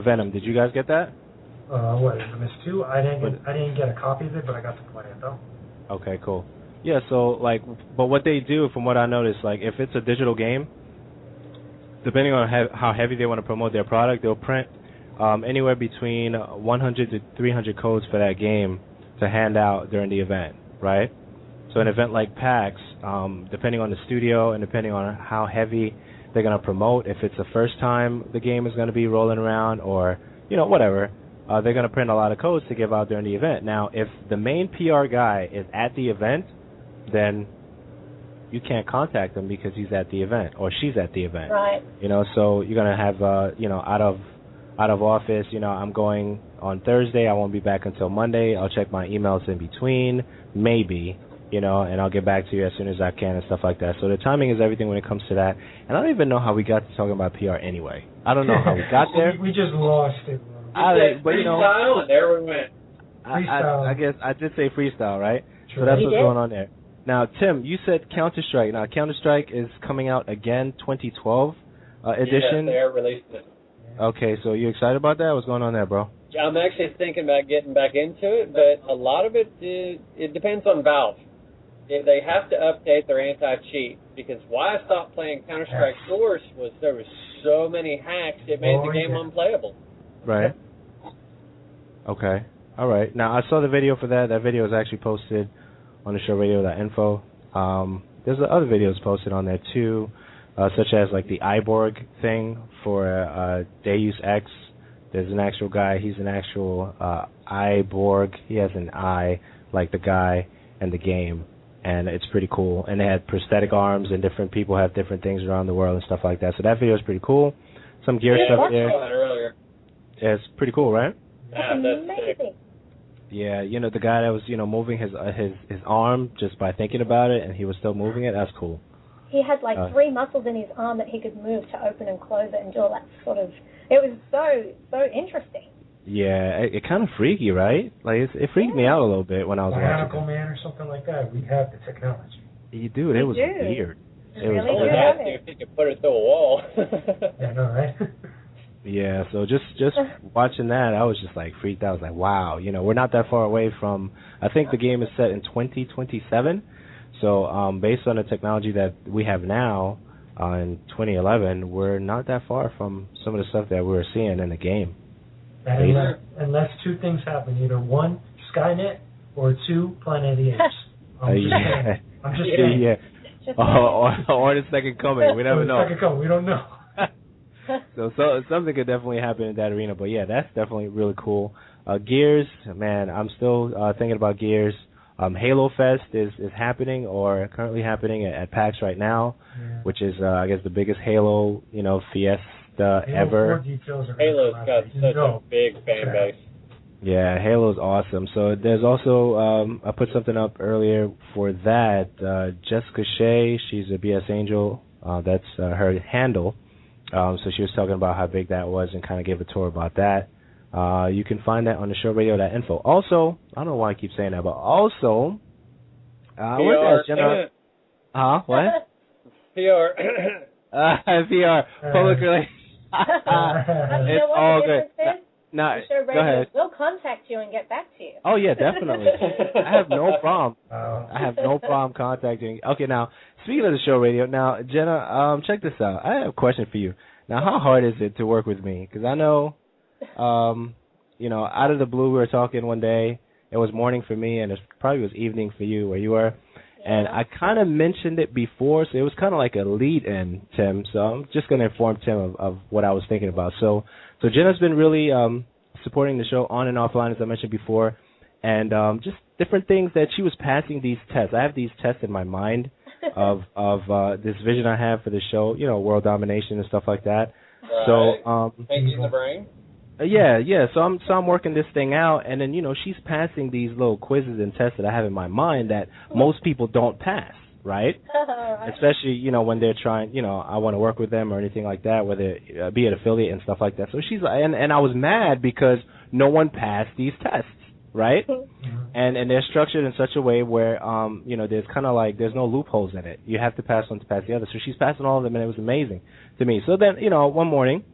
Venom, did you guys get that? What, Infamous 2? I didn't get a copy of it, but I got to play it, though. Okay, cool. Yeah, so, but what they do, from what I noticed, if it's a digital game, depending on how heavy they want to promote their product, they'll print anywhere between 100 to 300 codes for that game to hand out during the event, right? So an event like PAX, depending on the studio and depending on how heavy they're going to promote, if it's the first time the game is going to be rolling around or, you know, whatever, they're going to print a lot of codes to give out during the event. Now, if the main PR guy is at the event, then you can't contact him because he's at the event or she's at the event. Right. You know, so you're going to have, you know, out of office, you know, I'm going on Thursday. I won't be back until Monday. I'll check my emails in between, maybe, you know, and I'll get back to you as soon as I can and stuff like that. So the timing is everything when it comes to that. And I don't even know how we got to talking about PR anyway. I don't know how we got there. We just lost it. But you know, freestyle, and there we went. I guess I did say freestyle, right? Sure. So that's what's going on there. Now, Tim, you said Counter-Strike. Now, Counter-Strike is coming out again, 2012 edition. Yes, they are releasing it. Okay, so you excited about that? What's going on there, bro? Yeah, I'm actually thinking about getting back into it, but a lot of it depends on Valve. They have to update their anti-cheat, because why I stopped playing Counter-Strike Source was there was so many hacks it made the game unplayable. Right. Okay. All right. Now, I saw the video for that. That video is actually posted on the showradio.info. There's other videos posted on there, too, such as, the iBorg thing for Deus Ex. There's an actual guy. He's an actual iBorg. He has an eye like the guy in the game, and it's pretty cool. And they had prosthetic arms, and different people have different things around the world and stuff like that. So that video is pretty cool. Some gear stuff there. I saw that earlier. Yeah, it's pretty cool, right? That's amazing. Yeah, you know, the guy that was, moving his arm just by thinking about it, and he was still moving it, that's cool. He had 3 muscles in his arm that he could move to open and close it and do all that sort of... It was so interesting. Yeah, it kind of freaky, right? It freaked me out a little bit when I was watching it. Bionicle Man or something like that. We have the technology. You do. It was weird. It was really weird. If you could put it through a wall. Yeah, I know, right? Yeah, so just watching that, I was just freaked out. I was like, wow, we're not that far away from, I think the game is set in 2027. So based on the technology that we have now in 2011, we're not that far from some of the stuff that we were seeing in the game. Unless 2 things happen, either 1, Skynet, or 2, Planet of the Apes. I'm just kidding. Yeah. Or the second coming. We never know. Second coming. We don't know. So something could definitely happen in that arena, but yeah, that's definitely really cool. Gears, man, I'm still thinking about Gears. Halo Fest is happening or currently happening at PAX right now, which is I guess the biggest Halo fiesta ever. Halo's got such a big fan base. Yeah, Halo's awesome. So there's also I put something up earlier for that. Jessica Shea, she's a BS Angel. That's her handle. So she was talking about how big that was and kind of gave a tour about that. You can find that on the showradio.info. Also, I don't know why I keep saying that, but also, what? What? PR. PR. Public relations. It's all good. The show radio will contact you and get back to you. Oh yeah, definitely. I have no problem. I have no problem contacting. Okay, now speaking of the show radio, now Jenna, check this out. I have a question for you. Now, how hard is it to work with me? Because I know, you know, out of the blue, we were talking one day. It was morning for me, and it probably was evening for you where you were. Yeah. And I kind of mentioned it before, so it was kind of like a lead-in, Tim. So I'm just going to inform Tim of what I was thinking about. So Jenna's been really supporting the show on and offline, as I mentioned before, and just different things that she was passing these tests. I have these tests in my mind of this vision I have for the show, you know, world domination and stuff like that. Right. So Changing the brain. Yeah. So I'm working this thing out, and then, you know, she's passing these little quizzes and tests that I have in my mind that most people don't pass, right? Especially, you know, when they're trying, you know, I want to work with them or anything like that, whether be an affiliate and stuff like that. So she's and I was mad because no one passed these tests, right? And they're structured in such a way where, you know, there's kind of like there's no loopholes in it. You have to pass one to pass the other. So she's passing all of them, and it was amazing to me. So then, you know, one morning,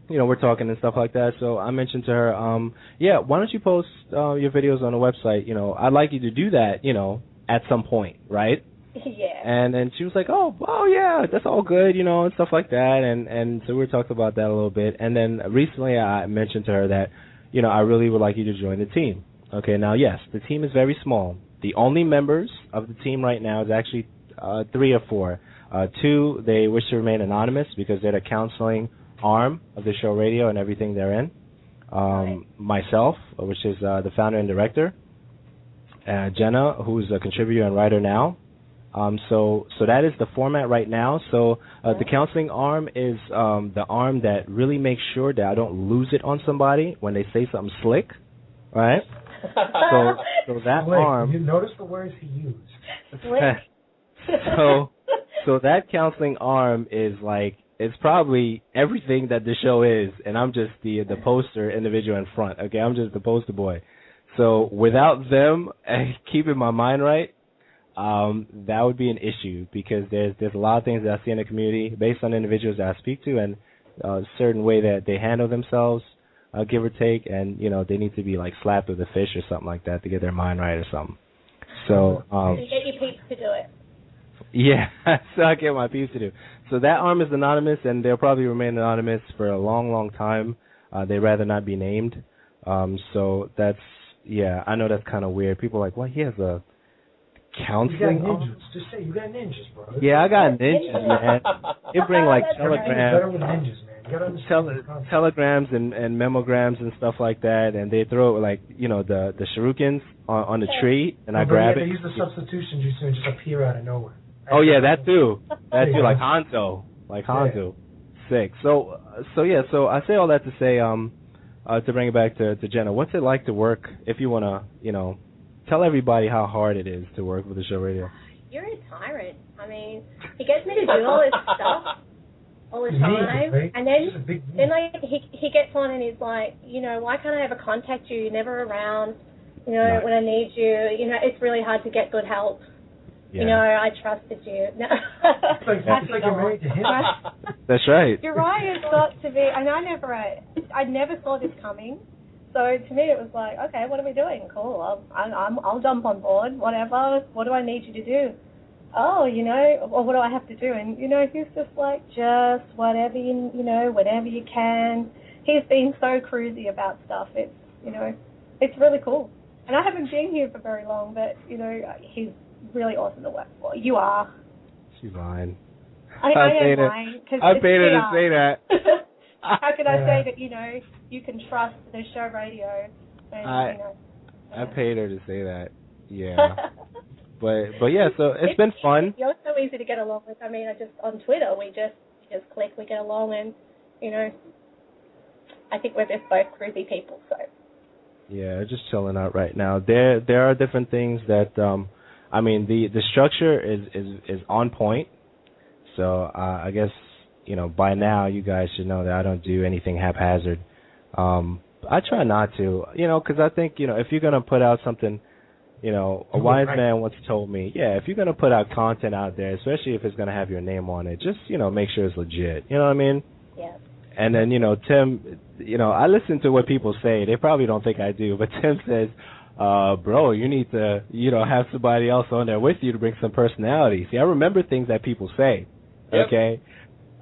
you know, we're talking and stuff like that. So I mentioned to her, yeah, why don't you post your videos on the website? You know, I'd like you to do that, you know, at some point, right? Yeah. And then she was like, oh, yeah, that's all good, you know, and stuff like that. And so we were talking about that a little bit. And then recently I mentioned to her that, you know, I really would like you to join the team. Okay, now, yes, the team is very small. The only members of the team right now is actually 3 or 4. 2, they wish to remain anonymous because they're the counseling arm of the show radio and everything therein. Myself, which is the founder and director. Jenna, who's a contributor and writer now. So that is the format right now. So the counseling arm is the arm that really makes sure that I don't lose it on somebody when they say something slick, right? So that arm. You notice the words he used. So that counseling arm is like, it's probably everything that the show is, and I'm just the poster individual in front. Okay, I'm just the poster boy. So without them keeping my mind right, that would be an issue because there's a lot of things that I see in the community based on individuals that I speak to and a certain way that they handle themselves, give or take, and you know they need to be like slapped with a fish or something like that to get their mind right or something. So you get your peeps to do it. Yeah, so I get my peeps to do. So that arm is anonymous, and they'll probably remain anonymous for a long, long time. They'd rather not be named. So that's, yeah, I know that's kind of weird. People are like, well, he has a counseling. You got ninjas. Just say you got ninjas, bro. Yeah, I got ninjas, man. They bring like telegrams. Ninjas, man. You gotta understand telegrams and memograms and stuff like that, and they throw like, you know, the shurikens on the tree, and I grab it. They use the substitution juice and just appear out of nowhere. Oh yeah, that too. That too, like Hanzo. Yeah. Sick. So I say all that to say, to bring it back to Jenna, what's it like to work, if you wanna, you know, tell everybody how hard it is to work with the show radio. You're a tyrant. I mean, he gets me to do all this stuff all the time, and then like he gets on and he's like, you know, why can't I ever contact you? You're never around. You know, when I need you. You know, it's really hard to get good help. Yeah. You know, I trusted you. No. It's like you're married to him. That's right. You're right. It's got to be. And I never saw this coming. So to me, it was like, okay, what are we doing? Cool. I'll jump on board. Whatever. What do I need you to do? Oh, you know, or what do I have to do? And you know, he's just like, just whatever you know, whenever you can. He's been so cruisy about stuff. It's, you know, it's really cool. And I haven't been here for very long, but you know, he's really awesome to work for. You are. She's lying. I am lying. I paid her to say that. How can I say that, you know, you can trust the show radio? And, you know, I paid her to say that. Yeah. but yeah, so it's been fun. You're so easy to get along with. I mean, on Twitter, we just click, we get along, and, you know, I think we're just both cruisy people, so. Yeah, just chilling out right now. There are different things that, I mean, the structure is on point. So I guess, you know, by now you guys should know that I don't do anything haphazard. I try not to, you know, because I think, you know, if you're going to put out something, you know, a wise man once told me, yeah, if you're going to put out content out there, especially if it's going to have your name on it, just, you know, make sure it's legit. You know what I mean? Yeah. And then, Tim, I listen to what people say. They probably don't think I do, but Tim says, bro, you need to, have somebody else on there with you to bring some personality. See, I remember things that people say, okay?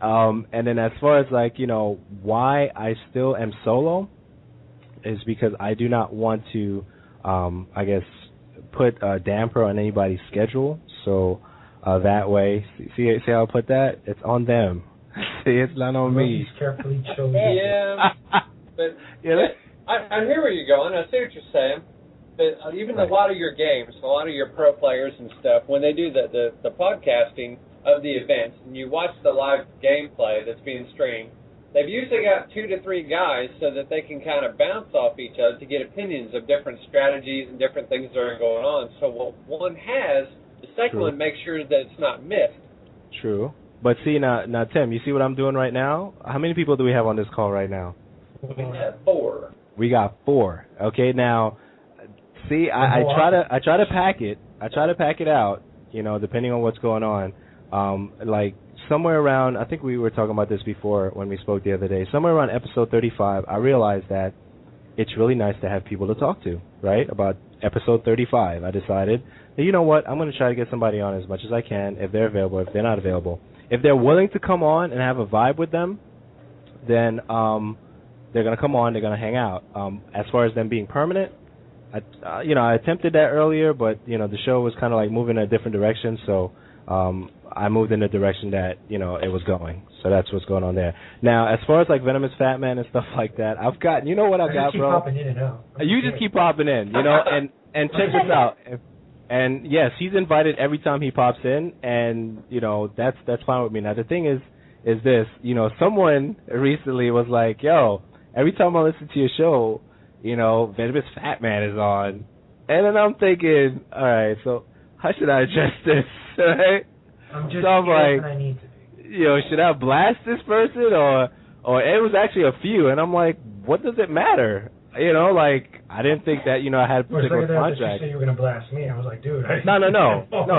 And then as far as, why I still am solo is because I do not want to, put a damper on anybody's schedule. So that way, see how I put that? It's on them. See, it's not on me. Carefully chosen. Yeah, but I hear where you're going. I see what you're saying. But even a lot of your games, a lot of your pro players and stuff, when they do the podcasting of the events, and you watch the live gameplay that's being streamed, they've usually got 2 to 3 guys so that they can kind of bounce off each other to get opinions of different strategies and different things that are going on. So what one has, the second one makes sure that it's not missed. True. But see, now, Tim, you see what I'm doing right now? How many people do we have on this call right now? We have 4. We got 4. Okay, now, see, I try to pack it. I try to pack it out, depending on what's going on. Somewhere around, I think we were talking about this before when we spoke the other day, somewhere around episode 35, I realized that it's really nice to have people to talk to, right? About episode 35, I decided, that, you know what, I'm going to try to get somebody on as much as I can, if they're available, if they're not available. If they're willing to come on and have a vibe with them, then they're going to come on, they're going to hang out. As far as them being permanent, I attempted that earlier, but, the show was kind of like moving in a different direction, so I moved in the direction that, it was going. So that's what's going on there. Now, as far as like Venomous Fatman and stuff like that, I've got, you know what I've got, bro? Popping in and out. You just keep popping in, and check this out. And yes, he's invited every time he pops in, and that's fine with me. Now the thing is this, someone recently was like, yo, every time I listen to your show, Venomous Fatman is on, and then I'm thinking, all right, so how should I address this? Right? I'm just like, I need to be. Should I blast this person or it was actually a few, and I'm like, what does it matter? I didn't think that, I had a particular contract. You said you were going to blast me. I was like, dude. No,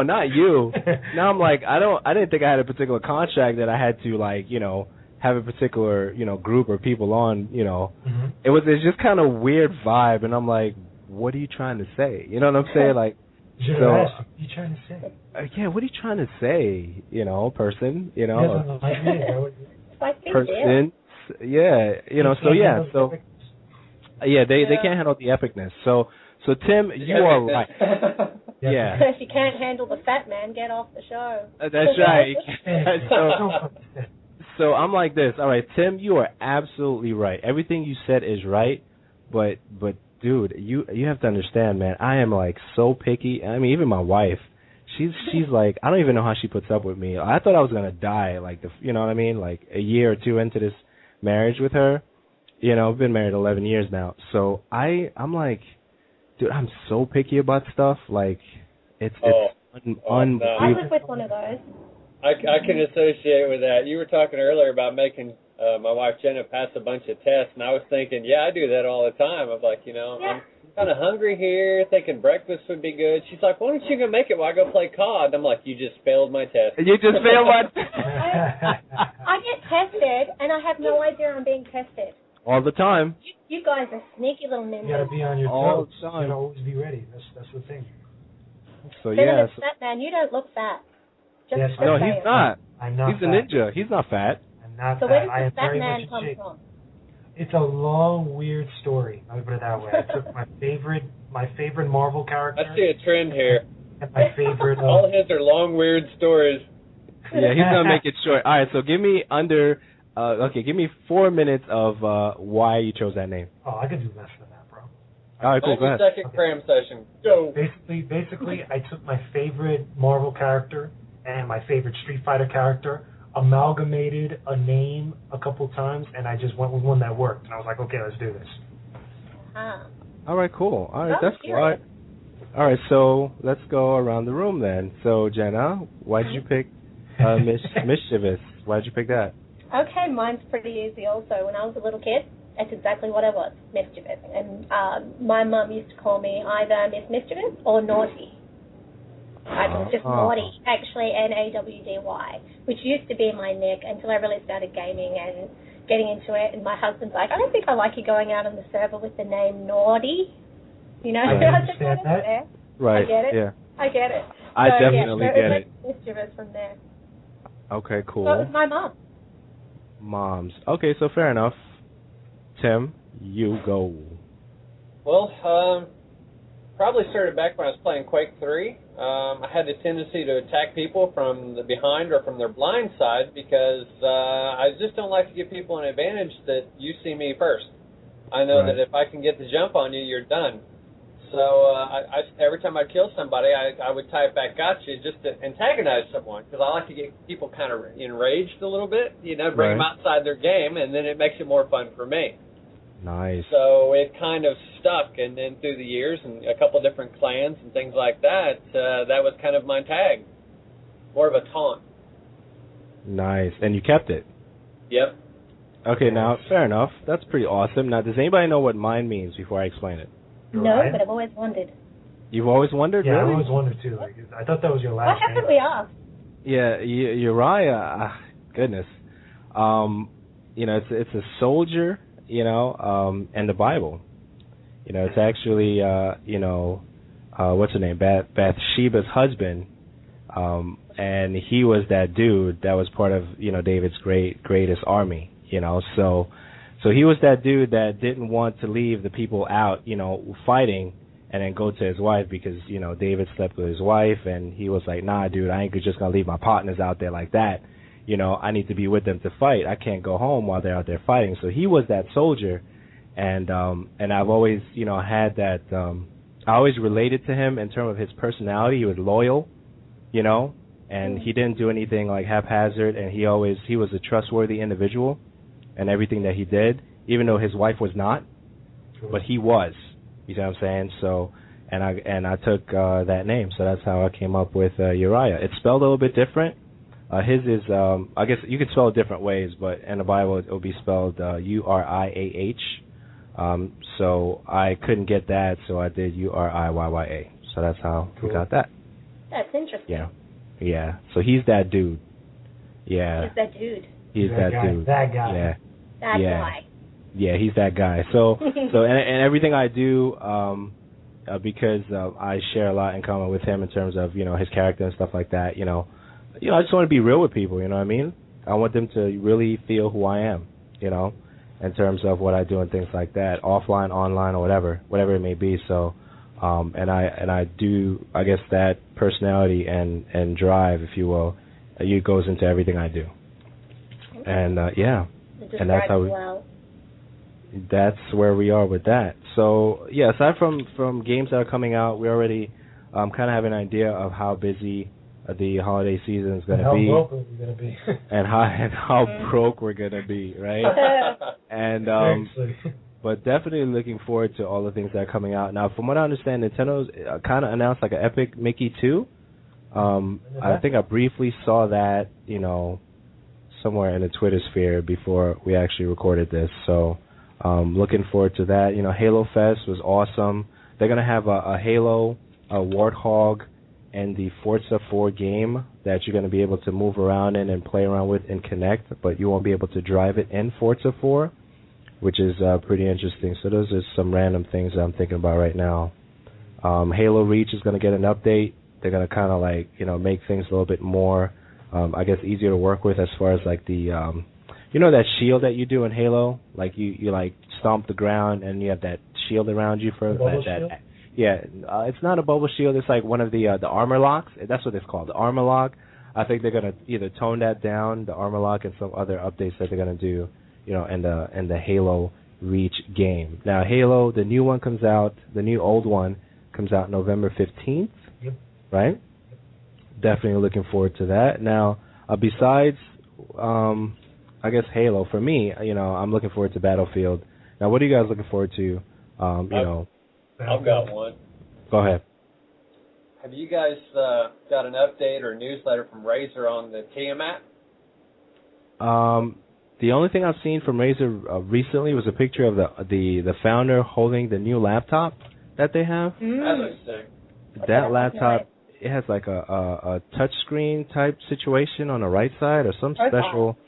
not you. Now I'm like, I didn't think I had a particular contract that I had to, have a particular, group or people on, Mm-hmm. It's just kind of weird vibe, and I'm like, what are you trying to say? You know what I'm saying? Like, what are you trying to say? Yeah, what are you trying to say? Person, person. Yeah, so yeah, so. Yeah, they can't handle the epicness. So Tim, you are right. Yeah. If you can't handle the fat man, get off the show. That's right. So I'm like this. All right, Tim, you are absolutely right. Everything you said is right, but dude, you have to understand, man. I am like so picky. I mean, even my wife, she's like, I don't even know how she puts up with me. I thought I was gonna die, like you know what I mean, like a year or two into this marriage with her. I've been married 11 years now, so I'm like, dude, I'm so picky about stuff. Like, it's unbelievable. I was with one of those. I can associate with that. You were talking earlier about making my wife Jenna pass a bunch of tests, and I was thinking, I do that all the time. I'm like, I'm kind of hungry here, thinking breakfast would be good. She's like, why don't you go make it while I go play COD? I'm like, you just failed my test. You just failed my test. I get tested, and I have no idea I'm being tested. All the time. You guys are sneaky little ninjas. You gotta be on your all toes. the time. You gotta always be ready. That's the thing. So yeah. Fat man, you don't look fat. Yes, no, he's not. I'm not. He's a ninja. He's not fat. I'm not so fat. where does I am the fat very man much come shape. from? It's a long, weird story. Let me put it that way. I took my favorite Marvel character. I see a trend here. And my favorite. All of his are long, weird stories. Yeah, he's gonna make it short. All right, so give me give me 4 minutes of why you chose that name. Oh, I could do less than that, bro. All right, cool. Go ahead. Second cram session. Go. Basically, I took my favorite Marvel character and my favorite Street Fighter character, amalgamated a name a couple times, and I just went with one that worked. And I was like, okay, let's do this. All right, cool. All right, that's cool. All right, so let's go around the room then. So, Jenna, why did you pick Mischievous? Why did you pick that? Okay, mine's pretty easy also. When I was a little kid, that's exactly what I was, mischievous. And my mum used to call me either Miss Mischievous or Naughty. I was just naughty, actually, Nawdy, which used to be my nick until I really started gaming and getting into it, and my husband's like, I don't think I like you going out on the server with the name Naughty. You know, I understand that. There. Right. I get it. Yeah. I get it. I So, definitely yeah, so get it. was mischievous from there. Okay, cool. So it was my mom. Moms. Okay, so fair enough. Tim, you go. Well, probably started back when I was playing Quake 3. I had a tendency to attack people from the behind or from their blind side because I just don't like to give people an advantage that you see me first. I know that if I can get the jump on you, you're done. So I every time I'd kill somebody, I would type back "gotcha" just to antagonize someone because I like to get people kind of enraged a little bit, you know, bring them outside their game, and then it makes it more fun for me. Nice. So it kind of stuck, and then through the years and a couple different clans and things like that, that was kind of my tag, more of a taunt. Nice, and you kept it. Yep. Okay, now fair enough. That's pretty awesome. Now, does anybody know what mine means before I explain it? No, but I've always wondered. You've always wondered, yeah, really? I always wondered too. Like, I thought that was your Why last haven't name. we asked? Yeah, Uriyya. Goodness. You know, it's a soldier. You know, and the Bible. You know, it's actually you know, what's her name? Bathsheba's husband. And he was that dude that was part of, you know, David's greatest army. You know, so he was that dude that didn't want to leave the people out, you know, fighting and then go to his wife because, you know, David slept with his wife and he was like, nah, dude, I ain't just going to leave my partners out there like that. You know, I need to be with them to fight. I can't go home while they're out there fighting. So he was that soldier. And I've always, you know, had that, I always related to him in terms of his personality. He was loyal, you know, and he didn't do anything like haphazard, and he was a trustworthy individual and everything that he did, even though his wife was not, but he was. You see what I'm saying? So, and I took that name, so that's how I came up with Uriyya. It's spelled a little bit different. His is, I guess you could spell it different ways, but in the Bible it will be spelled Uriah. So I couldn't get that, so I did Uriyya. So that's how we got that. That's interesting. Yeah. So he's that dude. Yeah. He's that dude. He's that guy, dude. That guy. Yeah. That guy. Yeah, he's that guy. So and everything I do, because I share a lot in common with him in terms of, you know, his character and stuff like that. You know, I just want to be real with people. You know what I mean? I want them to really feel who I am. You know, in terms of what I do and things like that, offline, online, or whatever it may be. So, and I do, I guess that personality and drive, if you will, it goes into everything I do. And and that's how that's where we are with that. So yeah, aside from games that are coming out, we already kind of have an idea of how busy the holiday season is going to be, how broke we're going to be, and how broke we're going to be, right? And but definitely looking forward to all the things that are coming out. Now, from what I understand, Nintendo's kind of announced like an Epic Mickey 2. I think I briefly saw that, you know, somewhere in the Twitter sphere before we actually recorded this. So looking forward to that. You know, Halo Fest was awesome. They're going to have a Halo, a Warthog, and the Forza 4 game that you're going to be able to move around in and play around with and connect, but you won't be able to drive it in Forza 4, which is pretty interesting. So those are some random things that I'm thinking about right now. Halo Reach is going to get an update. They're going to kind of like, you know, make things a little bit more, I guess, easier to work with as far as like the, you know, that shield that you do in Halo? Like you like stomp the ground and you have that shield around you for that. Yeah, it's not a bubble shield. It's like one of the armor locks. That's what it's called, the armor lock. I think they're gonna either tone that down, the armor lock, and some other updates that they're gonna do, you know, in the Halo Reach game. Now, Halo, the new one comes out. The new old one comes out November 15th. Yep. Right. Definitely looking forward to that. Now, besides, I guess Halo, for me, you know, I'm looking forward to Battlefield. Now, what are you guys looking forward to? You know. I've got one. Go ahead. Have you guys got an update or newsletter from Razer on the Tiamat? The only thing I've seen from Razer recently was a picture of the founder holding the new laptop that they have. That looks sick. That laptop, it has like a touch screen type situation on the right side or some special.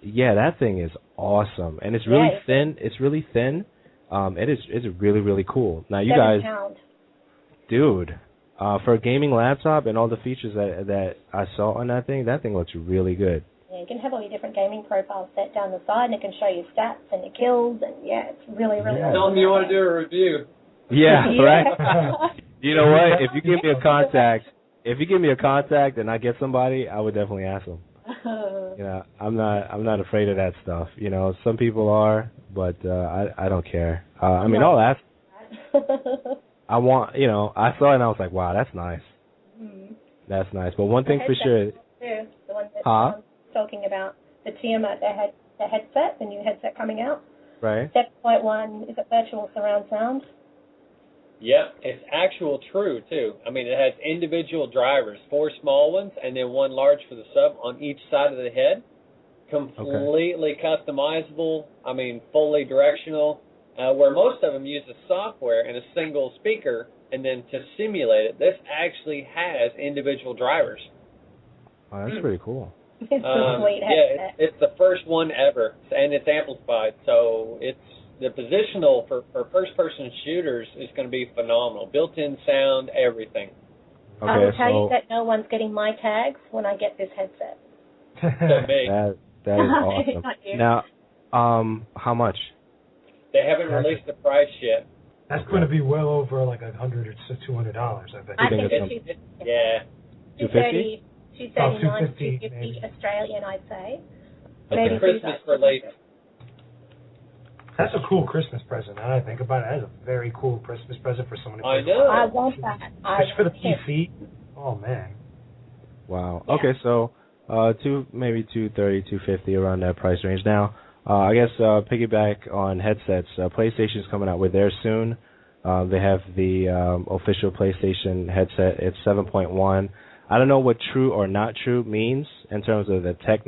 Yeah, that thing is awesome, and it's really thin. It's really thin. It's really, really cool. Now you guys, dude, for a gaming laptop and all the features that I saw on that thing looks really good. Yeah, you can have all your different gaming profiles set down the side, and it can show you stats and your kills, and it's really, really Tell them you want to do a review. Yeah, right. You know what? If you give me a contact, and I get somebody, I would definitely ask them. You know, I'm not afraid of that stuff. You know, some people are, but I don't care. I mean, I'll ask. I want, you know, I saw it and I was like, wow, that's nice. Mm-hmm. That's nice. But one thing for sure. The one that I'm talking about, the Tiamat, the headset, the new headset coming out. Right. 7.1, is it virtual surround sound? Yep, it's actual true, too. I mean, it has individual drivers, 4 small ones and then 1 large for the sub on each side of the head. Completely customizable, I mean, fully directional, where most of them use a software and a single speaker, and then to simulate it, this actually has individual drivers. Oh, that's pretty cool. It's a sweet headset. It's the first one ever, and it's amplified, so it's the positional for first-person shooters is going to be phenomenal. Built-in sound, everything. I will tell you that no one's getting my tags when I get this headset. That is awesome. Now, how much? They haven't released the price yet. That's going to be well over like $100 or $200, I bet. I think it's $250. $230, $250 $250 Australian, I'd say. Maybe Christmas release. That's a cool Christmas present. Now that I think about it, that is a very cool Christmas present for someone. I know. I want that. Especially for the PC. Oh man. Wow. Yeah. Okay, so maybe $230, $250 around that price range. Now, I guess piggyback on headsets. PlayStation's coming out with theirs soon. They have the official PlayStation headset. It's 7.1. I don't know what true or not true means in terms of the tech,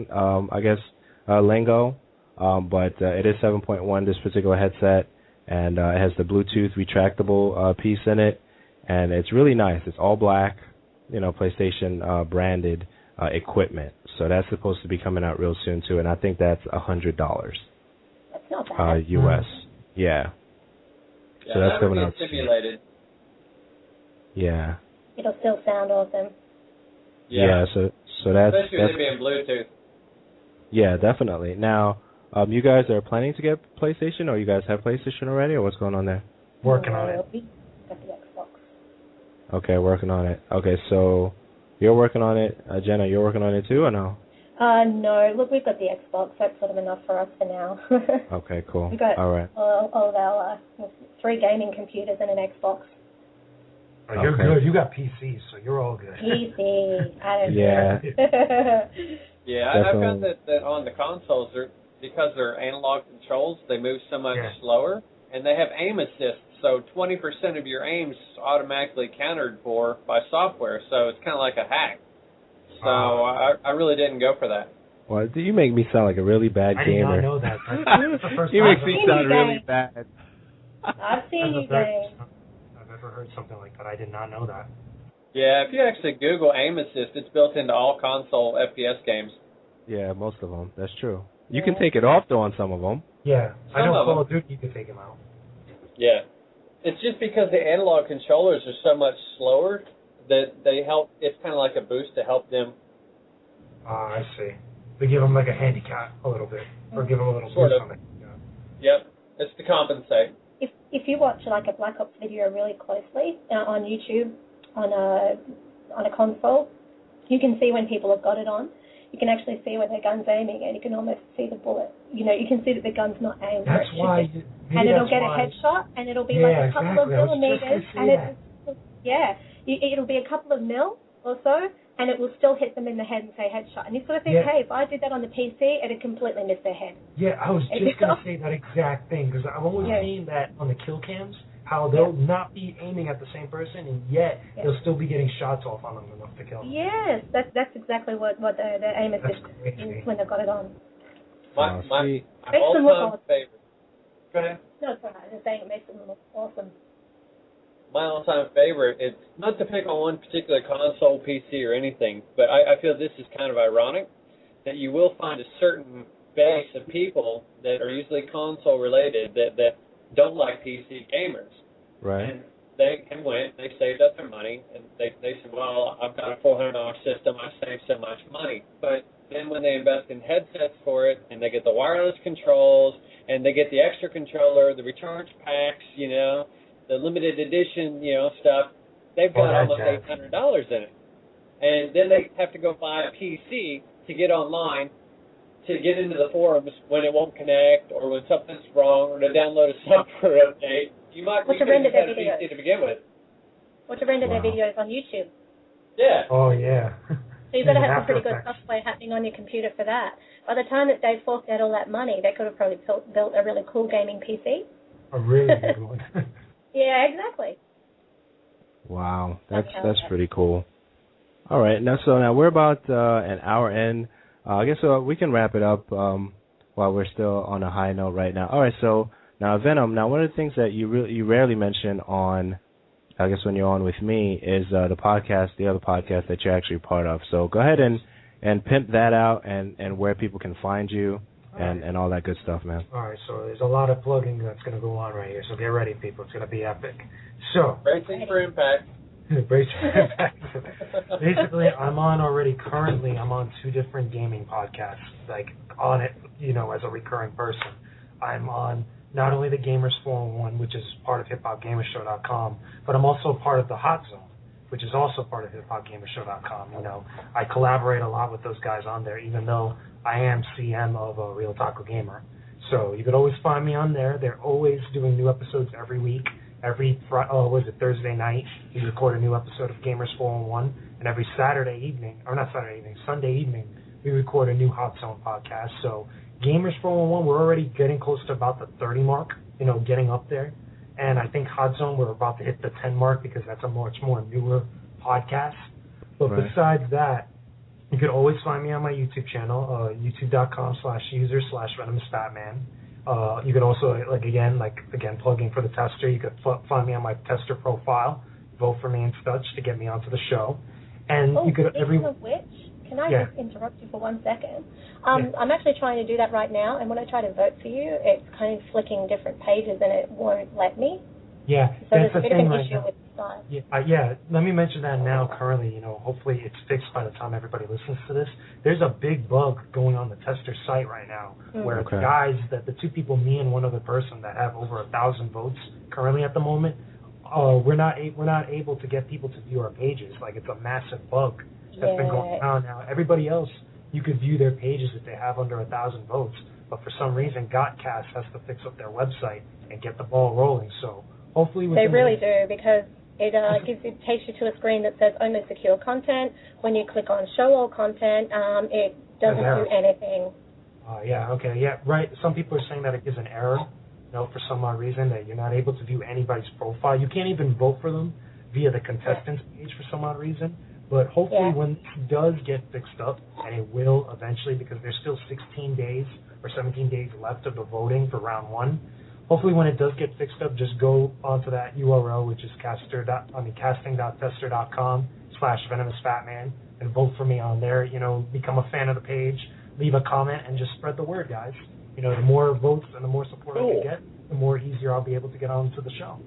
lingo. But it is 7.1, this particular headset, and it has the Bluetooth retractable piece in it, and it's really nice. It's all black, you know, PlayStation branded equipment. So that's supposed to be coming out real soon too, and I think that's $100. That's not bad. US. Yeah. So that's coming out simulated. Yeah. It'll still sound awesome. Yeah. So that's especially with it being Bluetooth. Yeah, definitely. Now, you guys are planning to get PlayStation, or you guys have PlayStation already, or what's going on there? Working on it. Got the Xbox. Okay, working on it. Okay, so you're working on it. Jenna, you're working on it too, or no? No. Look, we've got the Xbox. That's sort of enough for us for now. Okay, cool. We've got all right. all of our 3 gaming computers and an Xbox. Oh, you're good. You got PCs, so you're all good. PC. I don't know. Yeah, I found that on the consoles, because they're analog controls, they move so much slower, and they have aim assist, so 20% of your aim's automatically countered for by software, so it's kind of like a hack. So I really didn't go for that. Well, you make me sound like a really bad gamer. I did not know that. That's the first you make me sound really bad. I've seen you game. I've ever heard something like that. I did not know that. Yeah, if you actually Google aim assist, it's built into all console FPS games. Yeah, most of them. That's true. You can take it off, though, on some of them. Yeah. I know Call of Duty, you can take them out. Yeah. It's just because the analog controllers are so much slower that they help. It's kind of like a boost to help them. I see. They give them like a handicap a little bit, or give them a little boost on it. Yeah. Yep. It's to compensate. If you watch like a Black Ops video really closely on YouTube on a console, you can see when people have got it on. You can actually see where their gun's aiming, and you can almost see the bullet. You know, you can see that the gun's not aimed. That's why. And it'll get a headshot, and it'll be like a couple of millimeters, and it'll be a couple of mil or so, and it will still hit them in the head and say headshot. And you sort of think, hey, if I did that on the PC, it'd completely miss their head. Yeah, I was just going to say that exact thing, because I've always seen that on the kill cams, how they'll not be aiming at the same person, and yet they'll still be getting shots off on them enough to kill them. Yes, that's exactly what the aim assist is when they've got it on. My makes them look awesome. Favorite. Go ahead. No, it's all right. I'm saying it makes them look awesome. My all-time favorite, it's not to pick on one particular console, PC, or anything, but I feel this is kind of ironic, that you will find a certain base of people that are usually console related that don't like PC gamers. Right. And they went, they saved up their money, and they said, well, I've got a $400 system, I saved so much money. But then when they invest in headsets for it, and they get the wireless controls, and they get the extra controller, the recharge packs, you know, the limited edition, you know, stuff, they've got almost $800 in it. And then they have to go buy a PC to get online, to get into the forums when it won't connect, or when something's wrong, or to download a software update. You might be able to have a PC to begin with. Or to render their videos on YouTube. Yeah. Oh, yeah. So you've got to have some pretty good software happening on your computer for that. By the time that they've forked out all that money, they could have probably built a really cool gaming PC. A really good one. Yeah, exactly. Wow, that's pretty cool. All right, now we're about an hour in. I guess we can wrap it up while we're still on a high note right now. All right, so now Venom. Now, one of the things that you rarely mention on, I guess when you're on with me, is the other podcast that you're actually part of. So go ahead and pimp that out and where people can find you and all that good stuff, man. All right, so there's a lot of plugging that's going to go on right here, so get ready, people. It's going to be epic. So, Bracing for impact. Bracing for impact. Basically, I'm on 2 different gaming podcasts, like on it, you know, as a recurring person. I'm on not only the Gamers 401, which is part of hiphopgamershow.com, but I'm also part of the Hot Zone, which is also part of hiphopgamershow.com. You know, I collaborate a lot with those guys on there, even though I am CM of a Real Taco Gamer. So you could always find me on there. They're always doing new episodes every week. Every Thursday night, we record a new episode of Gamers 401, and every Sunday evening, we record a new Hot Zone podcast. So Gamers 401, we're already getting close to about the 30 mark, you know, getting up there. And I think Hot Zone, we're about to hit the 10 mark because that's a much more newer podcast. But besides that, you could always find me on my YouTube channel, youtube.com/user/Venomous Fatman. You could also, again, plugging for the tester, you could find me on my tester profile, vote for me and such to get me onto the show. And you could speaking of which, can I just interrupt you for 1 second? I'm actually trying to do that right now, and when I try to vote for you, it's kind of flicking different pages, and it won't let me. Yeah, so there's a bit of an issue with the style. Yeah, let me mention that now. Currently, you know, hopefully it's fixed by the time everybody listens to this. There's a big bug going on the tester site right now, where the guys, the 2 people, me and one other person, that have over 1,000 votes currently at the moment, we're not able to get people to view our pages. Like, it's a massive bug that's been going on now. Everybody else, you could view their pages if they have under 1,000 votes, but for some reason, Gotcast has to fix up their website and get the ball rolling. So hopefully they really do, because it takes you to a screen that says only secure content. When you click on show all content, it doesn't do anything. Right. Some people are saying that it gives an error, you know, for some odd reason, that you're not able to view anybody's profile. You can't even vote for them via the contestants page for some odd reason. But hopefully when it does get fixed up, and it will eventually, because there's still 16 days or 17 days left of the voting for round 1, hopefully when it does get fixed up, just go onto that URL, which is casting.tester.com/Venomous Fatman, and vote for me on there. You know, become a fan of the page, leave a comment, and just spread the word, guys. You know, the more votes and the more support I can get, the more easier I'll be able to get onto the show.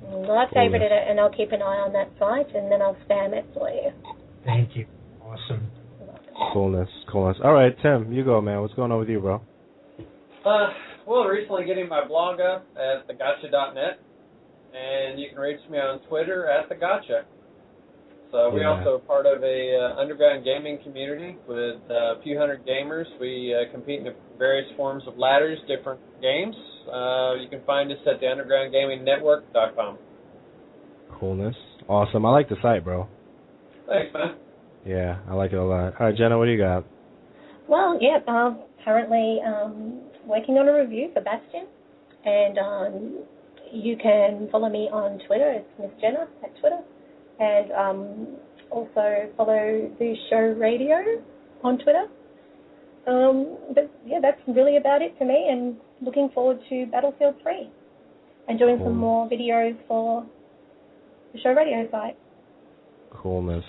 Well, I've favorited it, and I'll keep an eye on that site, and then I'll spam it for you. Thank you. Awesome. Coolness. All right, Tim, you go, man. What's going on with you, bro? Well, recently getting my blog up at thegotcha.net, and you can reach me on Twitter at thegotcha. So we also are part of a underground gaming community with a few hundred gamers. We compete in various forms of ladders, different games. You can find us at theundergroundgamingnetwork.com. Coolness. Awesome. I like the site, bro. Thanks, man. Yeah, I like it a lot. All right, Jenna, what do you got? Well, currently working on a review for Bastion, and you can follow me on Twitter. It's Miss Jenna at Twitter, and also follow the show Radio on Twitter. But yeah, that's really about it for me, and looking forward to Battlefield 3 and doing some more videos for the show Radio site. Coolness.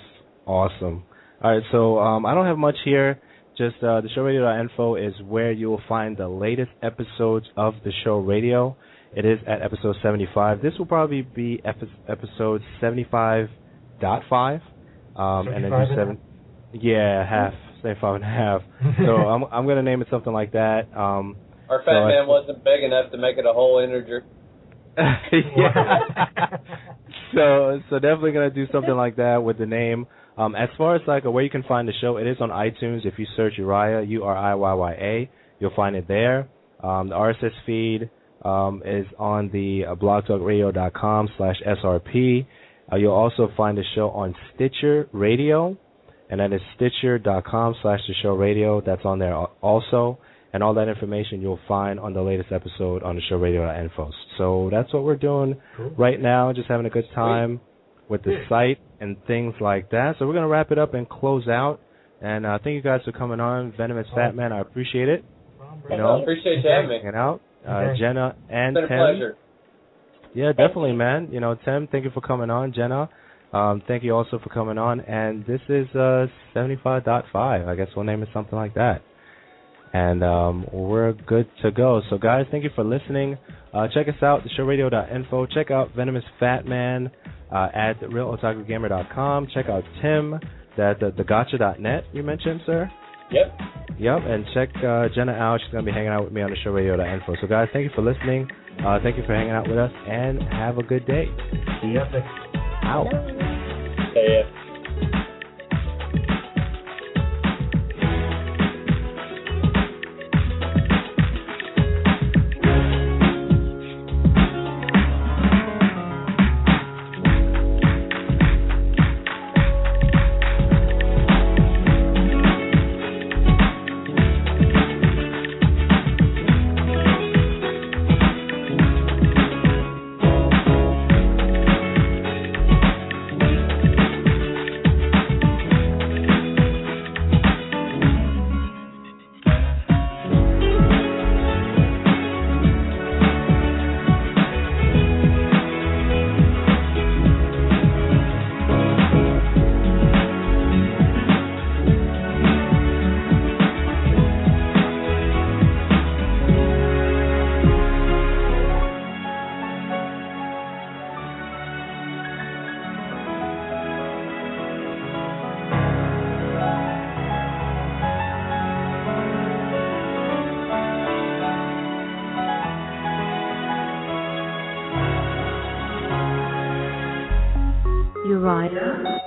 Awesome. All right, so I don't have much here. just the showradio.info is where you will find the latest episodes of the show radio. It is at episode 75. This will probably be episode 75.5. And then do 7. Yeah, half. 75.5. So I'm gonna name it something like that. Our fat man wasn't big enough to make it a whole integer. Yeah. So definitely gonna do something like that with the name. As far as like where you can find the show, it is on iTunes. If you search Uriyya, Uriyya, you'll find it there. The RSS feed is on the blogtalkradio.com/SRP. You'll also find the show on Stitcher Radio, and that is stitcher.com/theshowradio. That's on there also. And all that information you'll find on the latest episode on the showradio.info. So that's what we're doing right now, just having a good time with the site and things like that. So we're going to wrap it up and close out. And thank you guys for coming on. Venomous Fatman, I appreciate it. I appreciate you having me. Hanging out. Jenna and Tim. It's been a pleasure. Yeah, definitely, man. Tim, thank you for coming on. Jenna, thank you also for coming on. And this is 75.5. I guess we'll name it something like that. And we're good to go. So, guys, thank you for listening. Check us out, theshowradio.info. Check out Venomous Fatman at realotakugamer.com. Check out Tim, the gotcha.net you mentioned, sir. Yep. And check Jenna out. She's going to be hanging out with me on the showradio.info. So, guys, thank you for listening. Thank you for hanging out with us, and have a good day. See ya. Out. See ya. Uriyya